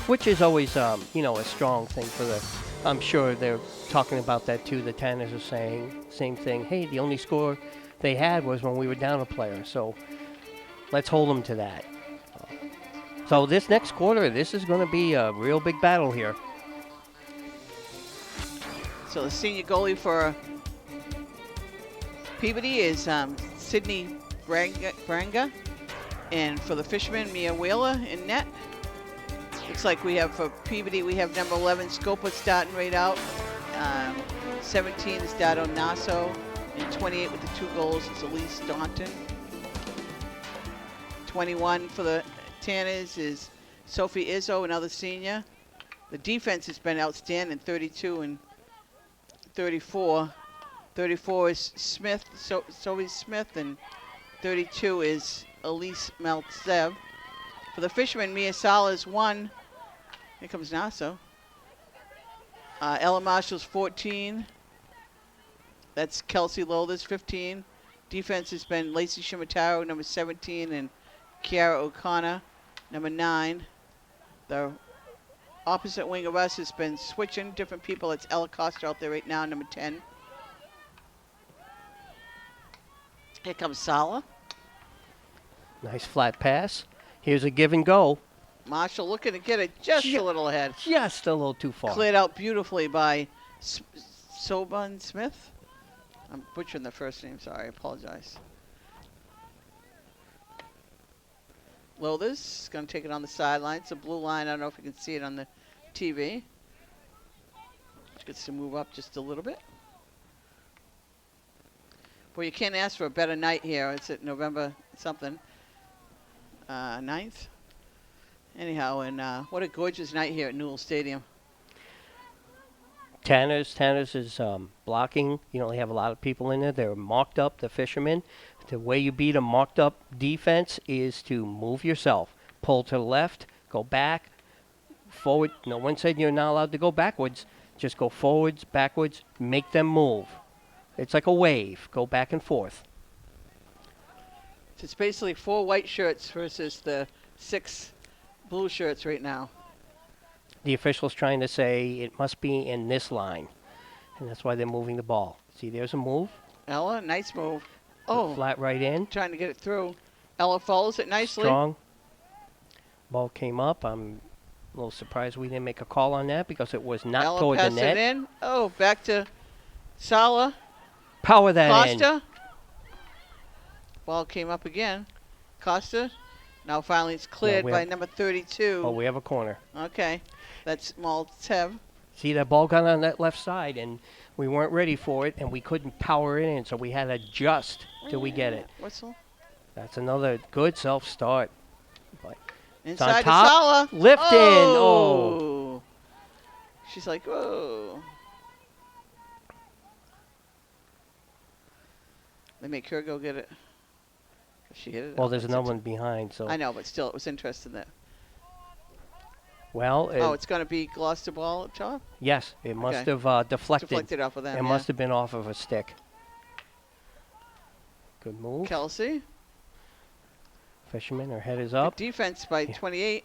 Which is always, you know, a strong thing for the. I'm sure they're talking about that too. The Tanners are saying same thing. Hey, the only score they had was when we were down a player. So let's hold them to that. So this next quarter, this is going to be a real big battle here. So the senior goalie for Peabody is Sydney Branga. And for the Fishermen, Mia Wheeler in net. Looks like we have for Peabody, we have number 11, Scopa starting right out. 17 is Dado Nasso. And 28 with the 2 goals is Elise Staunton. 21 for the Tanners is Sophie Izzo, another senior. The defense has been outstanding, 32 and 34. 34 is Smith, Sophie Smith, and 32 is Elise Maltsev. For the Fishermen, Mia Salas 1. Here comes Nasso. Ella Marshall's 14. That's Kelsey Lothers, 15. Defense has been Lacey Shimataro, number 17, and Kiara O'Connor, number 9. The opposite wing of us has been switching different people. It's Ella Costa out there right now, number 10. Here comes Sala. Nice flat pass. Here's a give and go. Marshall looking to get it just a little ahead. Just a little too far. Cleared out beautifully by Soban Smith. I'm butchering the first name, sorry, I apologize. Lothers is going to take it on the sideline. It's a blue line. I don't know if you can see it on the TV. Just gets to move up just a little bit. Well, you can't ask for a better night here. It's at November something, 9th. Anyhow, and what a gorgeous night here at Newell Stadium. Tanners is blocking. You know, they have a lot of people in there. They're marked up, the Fishermen. The way you beat a marked up defense is to move yourself. Pull to the left, go back, forward. No one said you're not allowed to go backwards. Just go forwards, backwards, make them move. It's like a wave. Go back and forth. So it's basically 4 white shirts versus the 6 blue shirts right now. The official's trying to say it must be in this line, and that's why they're moving the ball. See, there's a move. Ella, nice move. Oh, Flat right in. trying to get it through. Ella follows it nicely. Strong. Ball came up. I'm a little surprised we didn't make a call on that because it was not Ella toward the passed net. it in. Oh, back to Sala. Power that in. Costa. Ball came up again. Costa. Now finally it's cleared by number 32. Oh, we have a corner. Okay. That's Maltev. See, that ball got on that left side, and we weren't ready for it, and we couldn't power it in, so we had to adjust till we get it. Whistle. That's another good self-start. But Inside to top. Sala. Lift in. Oh. She's like, whoa. They make her go get it. She hit it. Well, up. there's That's another it. one behind, so. I know, but still, it was interesting that. Well, Oh, it's going to be Gloucester ball at top? yes, it must Okay. have deflected. Deflected off of them. It yeah. must have been off of a stick. Good move. Kelsey. Fisherman, her head is Good up. defense by 28.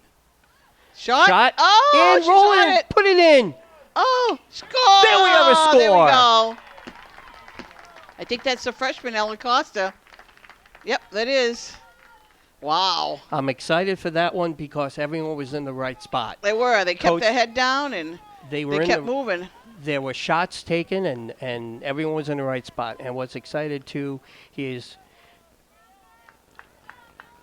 Shot. Shot. Oh, in, she's roll on it. it. Put it in. Oh, score! There we have a There we score. go. I think that's the freshman, Ellen Costa. Yep, that is. Wow. I'm excited for that one because everyone was in the right spot. They were. They kept Coach, their head down and They were they in kept the, moving. There were shots taken, and everyone was in the right spot. And what's excited too is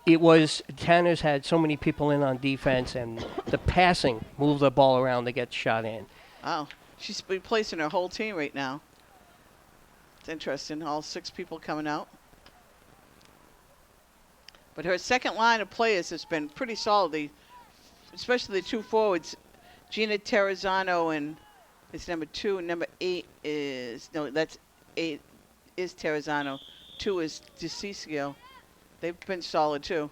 it was Tanner's had so many people in on defense, and the passing moved the ball around to get shot in. Wow. She's replacing her whole team right now. It's interesting. All 6 people coming out. But her second line of players has been pretty solid, especially the 2 forwards. Gina Terrazzano and is number 2, and number 8 is, no, that's 8 is Terrazzano. 2 is DeCiccio. They've been solid too.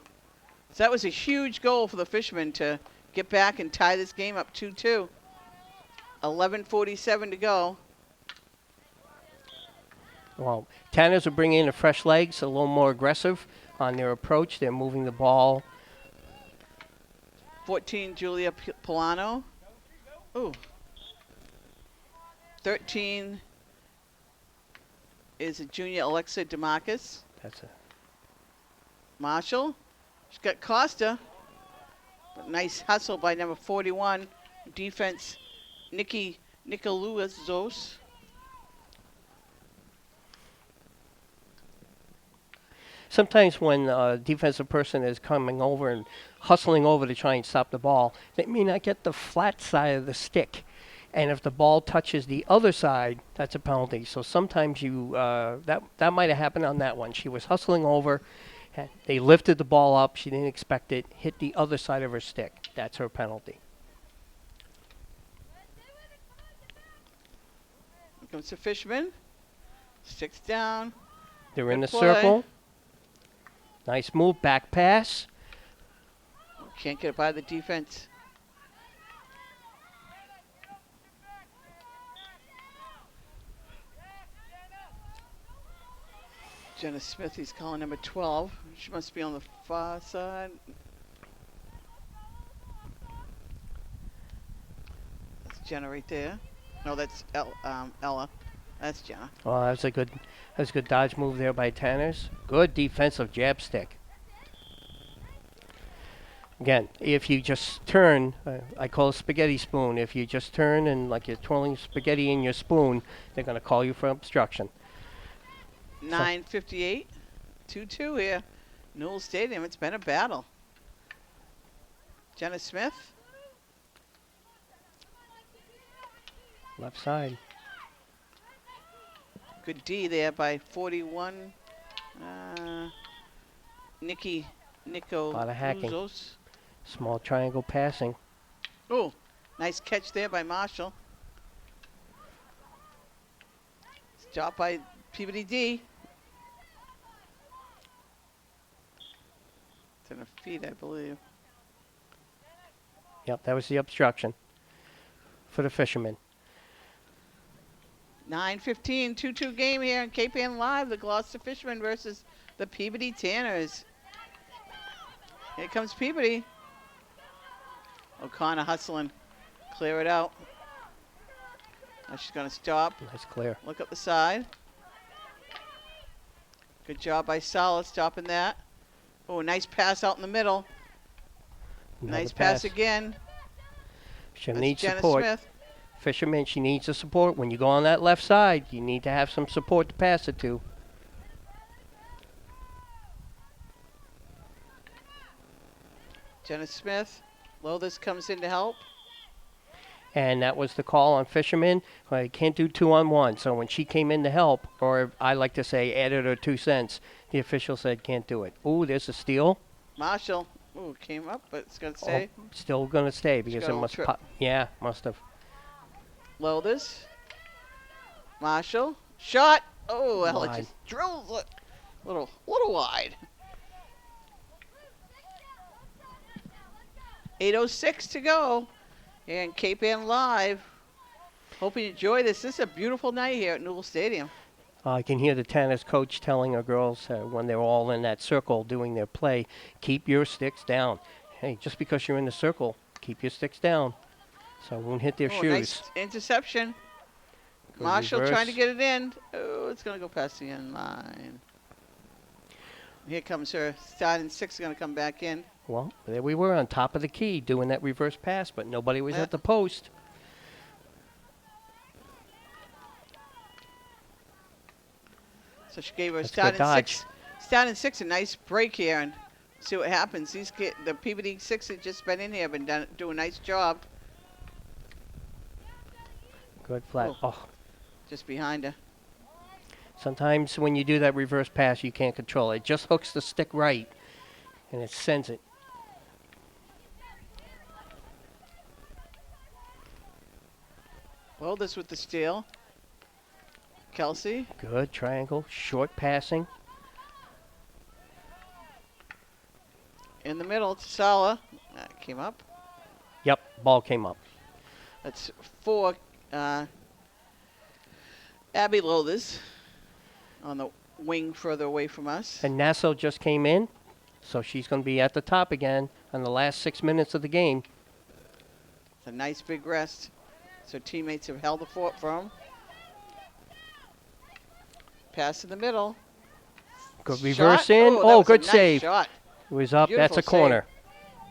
So that was a huge goal for the Fishermen to get back and tie this game up 2-2. 11:47 to go. Well, Tanners are bringing in the fresh legs, a little more aggressive on their approach. They're moving the ball. 14, Julia Polano. Ooh. 13 is a junior Alexa DeMarcus. That's a Marshall. She's got Costa. But nice hustle by number 41. Defense, Nikki Nicoluazos. Sometimes when a defensive person is coming over and hustling over to try and stop the ball, they may not get the flat side of the stick. And if the ball touches the other side, that's a penalty. So sometimes that might have happened on that one. She was hustling over. They lifted the ball up. She didn't expect it. Hit the other side of her stick. That's her penalty. Here comes the Fisherman. 6 down. They're in the Good play. circle. Nice move. Back pass. Can't get it by the defense. Jenna Smith, he's calling number 12. She must be on the far side. That's Jenna right there. No, that's Ella. That's Jenna. Well, that's a good dodge move there by Tanners. Good defensive jab stick. Again, if you just turn, I call it spaghetti spoon. If you just turn and like you're twirling spaghetti in your spoon, they're going to call you for obstruction. 9:58. 2-2 here. Newell Stadium. It's been a battle. Jenna Smith. Left side. Good D there by 41. Nikki Nico Lot of hacking. Luzos. Small triangle passing. Oh, nice catch there by Marshall. Stop by Peabody D. It's in her feet, I believe. Yep, that was the obstruction for the Fishermen. 9:15, 2-2 game here in Cape Ann Live. The Gloucester Fishermen versus the Peabody Tanners. Here comes Peabody. O'Connor hustling. Clear it out. Now she's going to stop. Nice clear. Look up the side. Good job by Solid stopping that. Oh, nice pass out in the middle. Another Nice pass again. She That's needs Jenna support. Smith. Fisherman, she needs the support. When you go on that left side, you need to have some support to pass it to. Jenna Smith. Lothis comes in to help. And that was the call on Fisherman. I can't do 2-on-1. So when she came in to help, or I like to say added her 2 cents, the official said can't do it. Ooh, there's a steal. Marshall. Ooh, came up, but it's going to stay. Oh, still going to stay because it gonna must trip. pop. Yeah, must have. Lothis. Marshall. Shot. Oh, Ella Wide. just drills it. Little wide. 8:06 to go. And Cape Ann Live. Hope you enjoy this. This is a beautiful night here at Newell Stadium. I can hear the tennis coach telling her girls when they're all in that circle doing their play, keep your sticks down. Hey, just because you're in the circle, keep your sticks down so it won't hit their Oh, shoes. nice interception. Good Marshall reverse. trying to get it in. Oh, it's going to go past the end line. Here comes her starting 6 going to come back in. Well, there we were on top of the key doing that reverse pass, but nobody was Yeah. at the post. So she gave her That's good starting dodge. 6. Starting 6, a nice break here, and see what happens. The Peabody 6 has just been in here, doing a nice job. Good flat. Oh. Oh. Just behind her. Sometimes when you do that reverse pass, you can't control it. It just hooks the stick right, and it sends it. Well, this with the steal. Kelsey. Good triangle, short passing. In the middle to Sala. That came up. Yep, ball came up. That's 4 Abby Lothers on the wing further away from us. And Nassau just came in, so she's going to be at the top again on the last 6 minutes of the game. It's a nice big rest. So teammates have held the fort for him. Pass in the middle. Good reverse in. That Oh, was a good nice save. Shot. It was up. Beautiful That's a save. corner.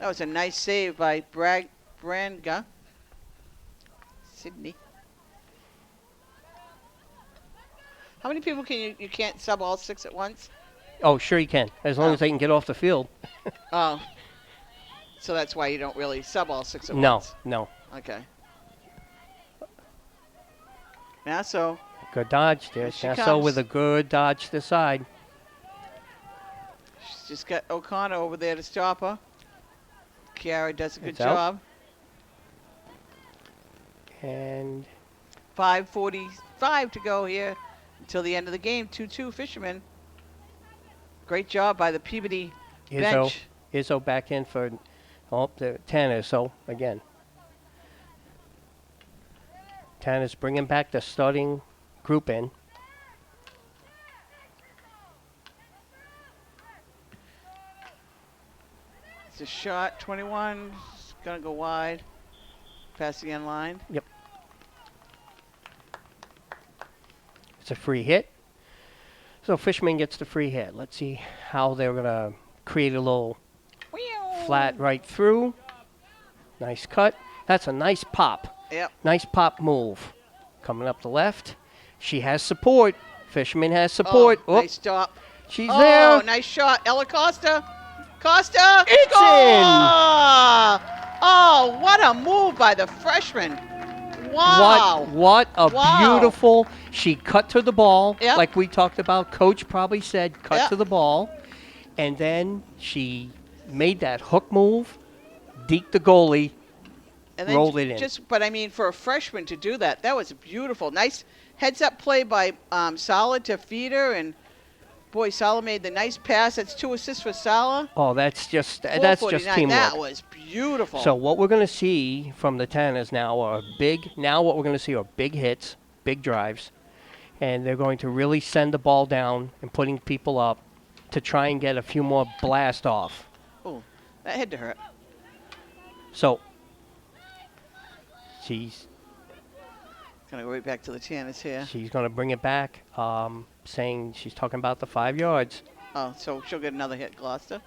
That was a nice save by Branga. Sydney. How many people can you can't sub all 6 at once? Oh, sure you can, as long Oh. as they can get off the field. Oh. So that's why you don't really sub all 6 at No, once. no. Okay. Nassau. Good dodge. Here There's she Nassau comes. with a good dodge to the side. She's just got O'Connor over there to stop her. Kiara does a good It's out. job. And 5:45 to go here until the end of the game. 2-2 Fishermen. Great job by the Peabody bench. Izzo back in for the Tanner. So, again. Tanner's bringing back the starting group in. It's a shot. 21. It's going to go wide. Past the end line. Yep. It's a free hit. So Fishman gets the free hit. Let's see how they're going to create a little flat right through. Nice cut. That's a nice pop. Yep. Nice pop move. Coming up the left. She has support. Fisherman has support. Oh, nice stop. She's Oh, there. nice shot. Ella Costa. Costa. It's score! Oh, what a move by the freshman. Wow. What a Wow. beautiful. She cut to the ball, Yep. like we talked about. Coach probably said cut Yep. to the ball. And then she made that hook move, deked the goalie, And then rolled it in. But I mean, for a freshman to do that, that was beautiful. Nice heads-up play by Sala to feed her, and boy, Sala made the nice pass. That's 2 assists for Sala. Oh, that's just 449. teamwork. That was beautiful. So what we're going to see from the Tanners now are what we're going to see are big hits, big drives, and they're going to really send the ball down and putting people up to try and get a few more blast off. Oh, that had to hurt. So she's Gonna go right back to the Tanners here. going to bring it back, saying she's talking about the 5 yards. Oh, so she'll get another hit, Gloucester.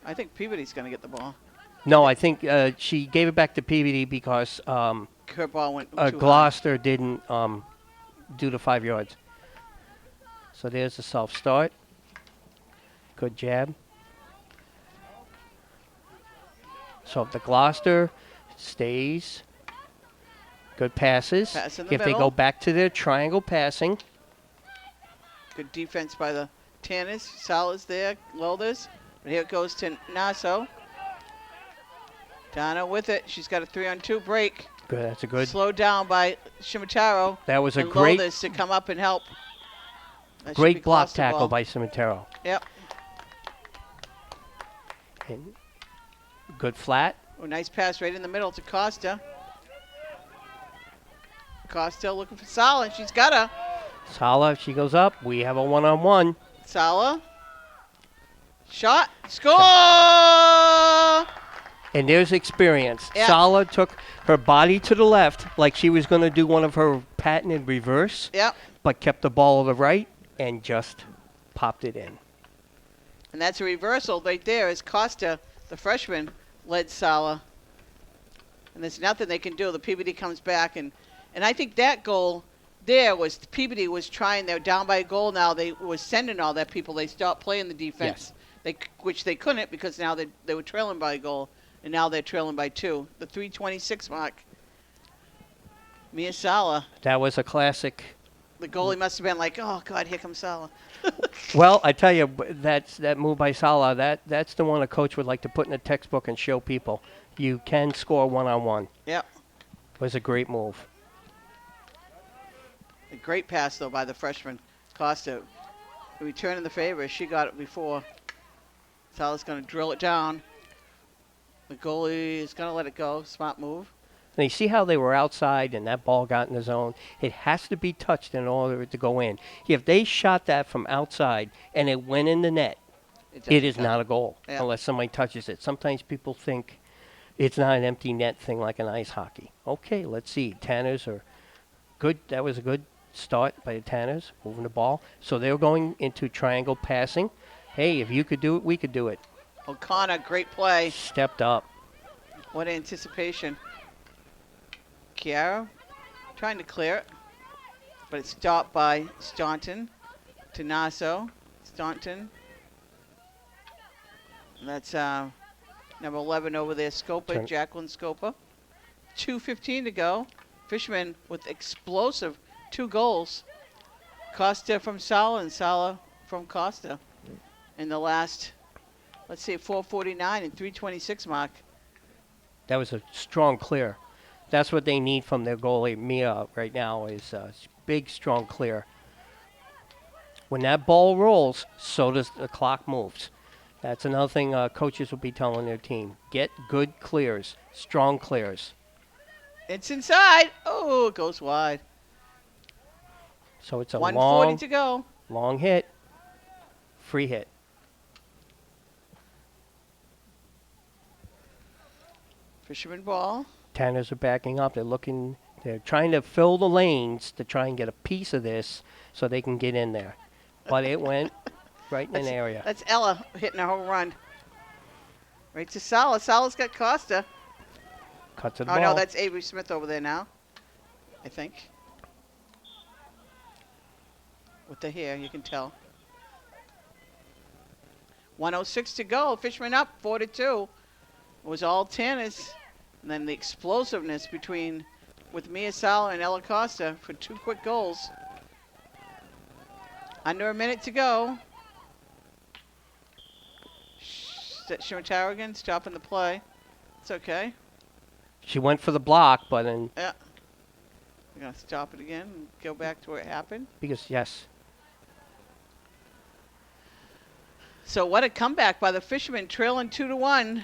I think Peabody's gonna get the ball. No, I think she gave it back to Peabody because Her ball went too high. Gloucester didn't do the 5 yards. So there's the self-start. Good jab. So if the Gloucester stays, good passes. Pass in the If they middle. go back to their triangle passing, Good defense by the Tanners. Sala's there, Lothers. But here it goes to Nassau. Donna with it. She's got a 3-on-2 break. good. That's a good. Slowed down by Shimataro. That was a and great, Lothers to come up and help. That should be great block Gloucester tackle ball. by Cimitero. Yep. And good flat. Oh, nice pass right in the middle to Costa. Costa looking for Sala. She's got her. Sala, if she goes up, we have a one-on-one. Sala. Shot. Score! And there's experience. Yeah. Sala took her body to the left like she was going to do one of her patented reverse, Yep. but kept the ball to the right and just popped it in. And that's a reversal right there as Costa, the freshman, led Sala. And there's nothing they can do. The Peabody comes back. And I think that goal there was Peabody was trying. They're down by a goal now. They was sending all that people. They stopped playing the defense, which they couldn't because now they were trailing by a goal. And now they're trailing by 2. The 3:26 mark. Mia Sala. That was a classic. The goalie must have been like, oh, God, here comes Sala. Well, I tell you, that move by Sala, that's the one a coach would like to put in a textbook and show people. You can score one-on-one. Yep. It was a great move. A great pass, though, by the freshman, Costa. Returning the favor. She got it before. Sala's going to drill it down. The goalie is going to let it go. Smart move. And you see how they were outside and that ball got in the zone? It has to be touched in order to go in. If they shot that from outside and it went in the net, it is not a goal unless somebody touches it. Sometimes people think it's not an empty net thing like an ice hockey. Okay, let's see. Tanners are good. That was a good start by the Tanners, moving the ball. So they were going into triangle passing. Hey, if you could do it, we could do it. O'Connor, great play. Stepped up. What anticipation. Chiara trying to clear it, but it's stopped by Staunton. Tanasso, Staunton. That's number 11 over there, Scopa, Jacqueline Scopa. 2:15 to go. Fishman with explosive 2 goals. Costa from Sala and Sala from Costa. In the last, let's see, 4:49 and 3:26 mark. That was a strong clear. That's what they need from their goalie, Mia, right now, is a big, strong clear. When that ball rolls, so does the clock moves. That's another thing coaches will be telling their team. Get good clears, strong clears. It's inside. Oh, it goes wide. So it's a 1:40 to go. long hit, free hit. Fisherman ball. Tanners are backing up. They're trying to fill the lanes to try and get a piece of this so they can get in there. But it went right in an area. That's Ella hitting a home run. Right to Sala. Sala's got Costa. Cut to the Oh, ball. no, that's Avery Smith over there now, I think. With the hair, you can tell. 1:06 to go. Fishman up 4-2. It was all Tanners. And then the explosiveness with Mia Sala and Ella Costa for 2 quick goals. Under a minute to go. Shimotaro stopping the play. It's okay. She went for the block, but then Yeah. We're going to stop it again and go back to where it happened. yes. So what a comeback by the Fishermen, trailing 2-1.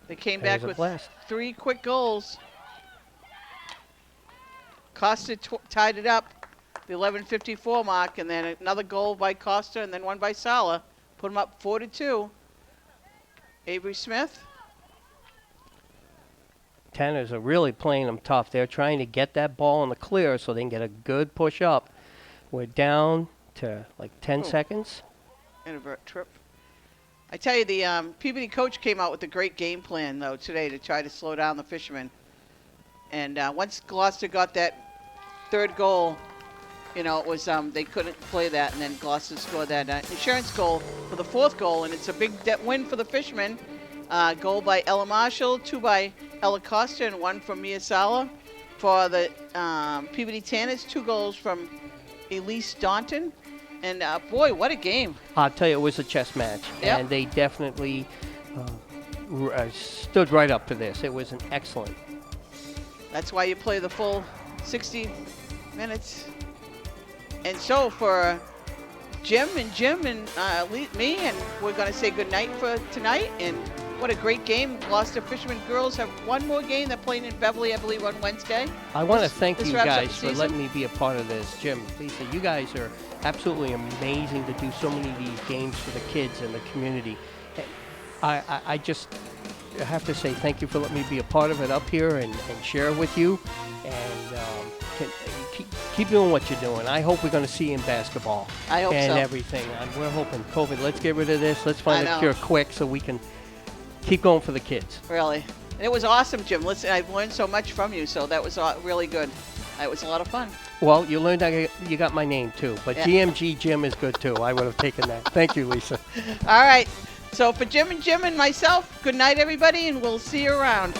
They came back with 3 quick goals. Costa tied it up, the 11:54 mark, and then another goal by Costa and then one by Sala. Put them up 4-2. Avery Smith. Tanners are really playing them tough. They're trying to get that ball in the clear so they can get a good push up. We're down to like 10 seconds. Invert trip. I tell you, the Peabody coach came out with a great game plan, though, today to try to slow down the Fishermen. And once Gloucester got that 3rd goal, it was they couldn't play that, and then Gloucester scored that insurance goal for the 4th goal, and it's a big win for the Fishermen. Goal by Ella Marshall, 2 by Ella Costa, and 1 from Mia Sala. For the Peabody Tanners, 2 goals from Elise Staunton. And, boy, what a game. I'll tell you, it was a chess match. Yep. And they definitely stood right up to this. It was an excellent. That's why you play the full 60 minutes. And so for Jim and me, and we're going to say goodnight for tonight. And what a great game. Gloucester Fishermen girls have one more game. They're playing in Beverly, I believe, on Wednesday. I want to thank you wraps up guys the for season. letting me be a part of this. Jim, Lisa, you guys are absolutely amazing to do so many of these games for the kids and the community. I just have to say thank you for letting me be a part of it up here and share it with you. And keep doing what you're doing. I hope we're going to see you in basketball. I hope and so. everything. We're hoping COVID. Let's get rid of this. Let's find I a know. cure quick so we can keep going for the kids. Really. And it was awesome, Jim. Listen, I've learned so much from you, so that was really good. It was a lot of fun. Well, you learned you got my name too, but Yeah. GMG Jim is good too. I would have taken that. Thank you, Lisa. All right. So for Jim and myself, good night, everybody, and we'll see you around.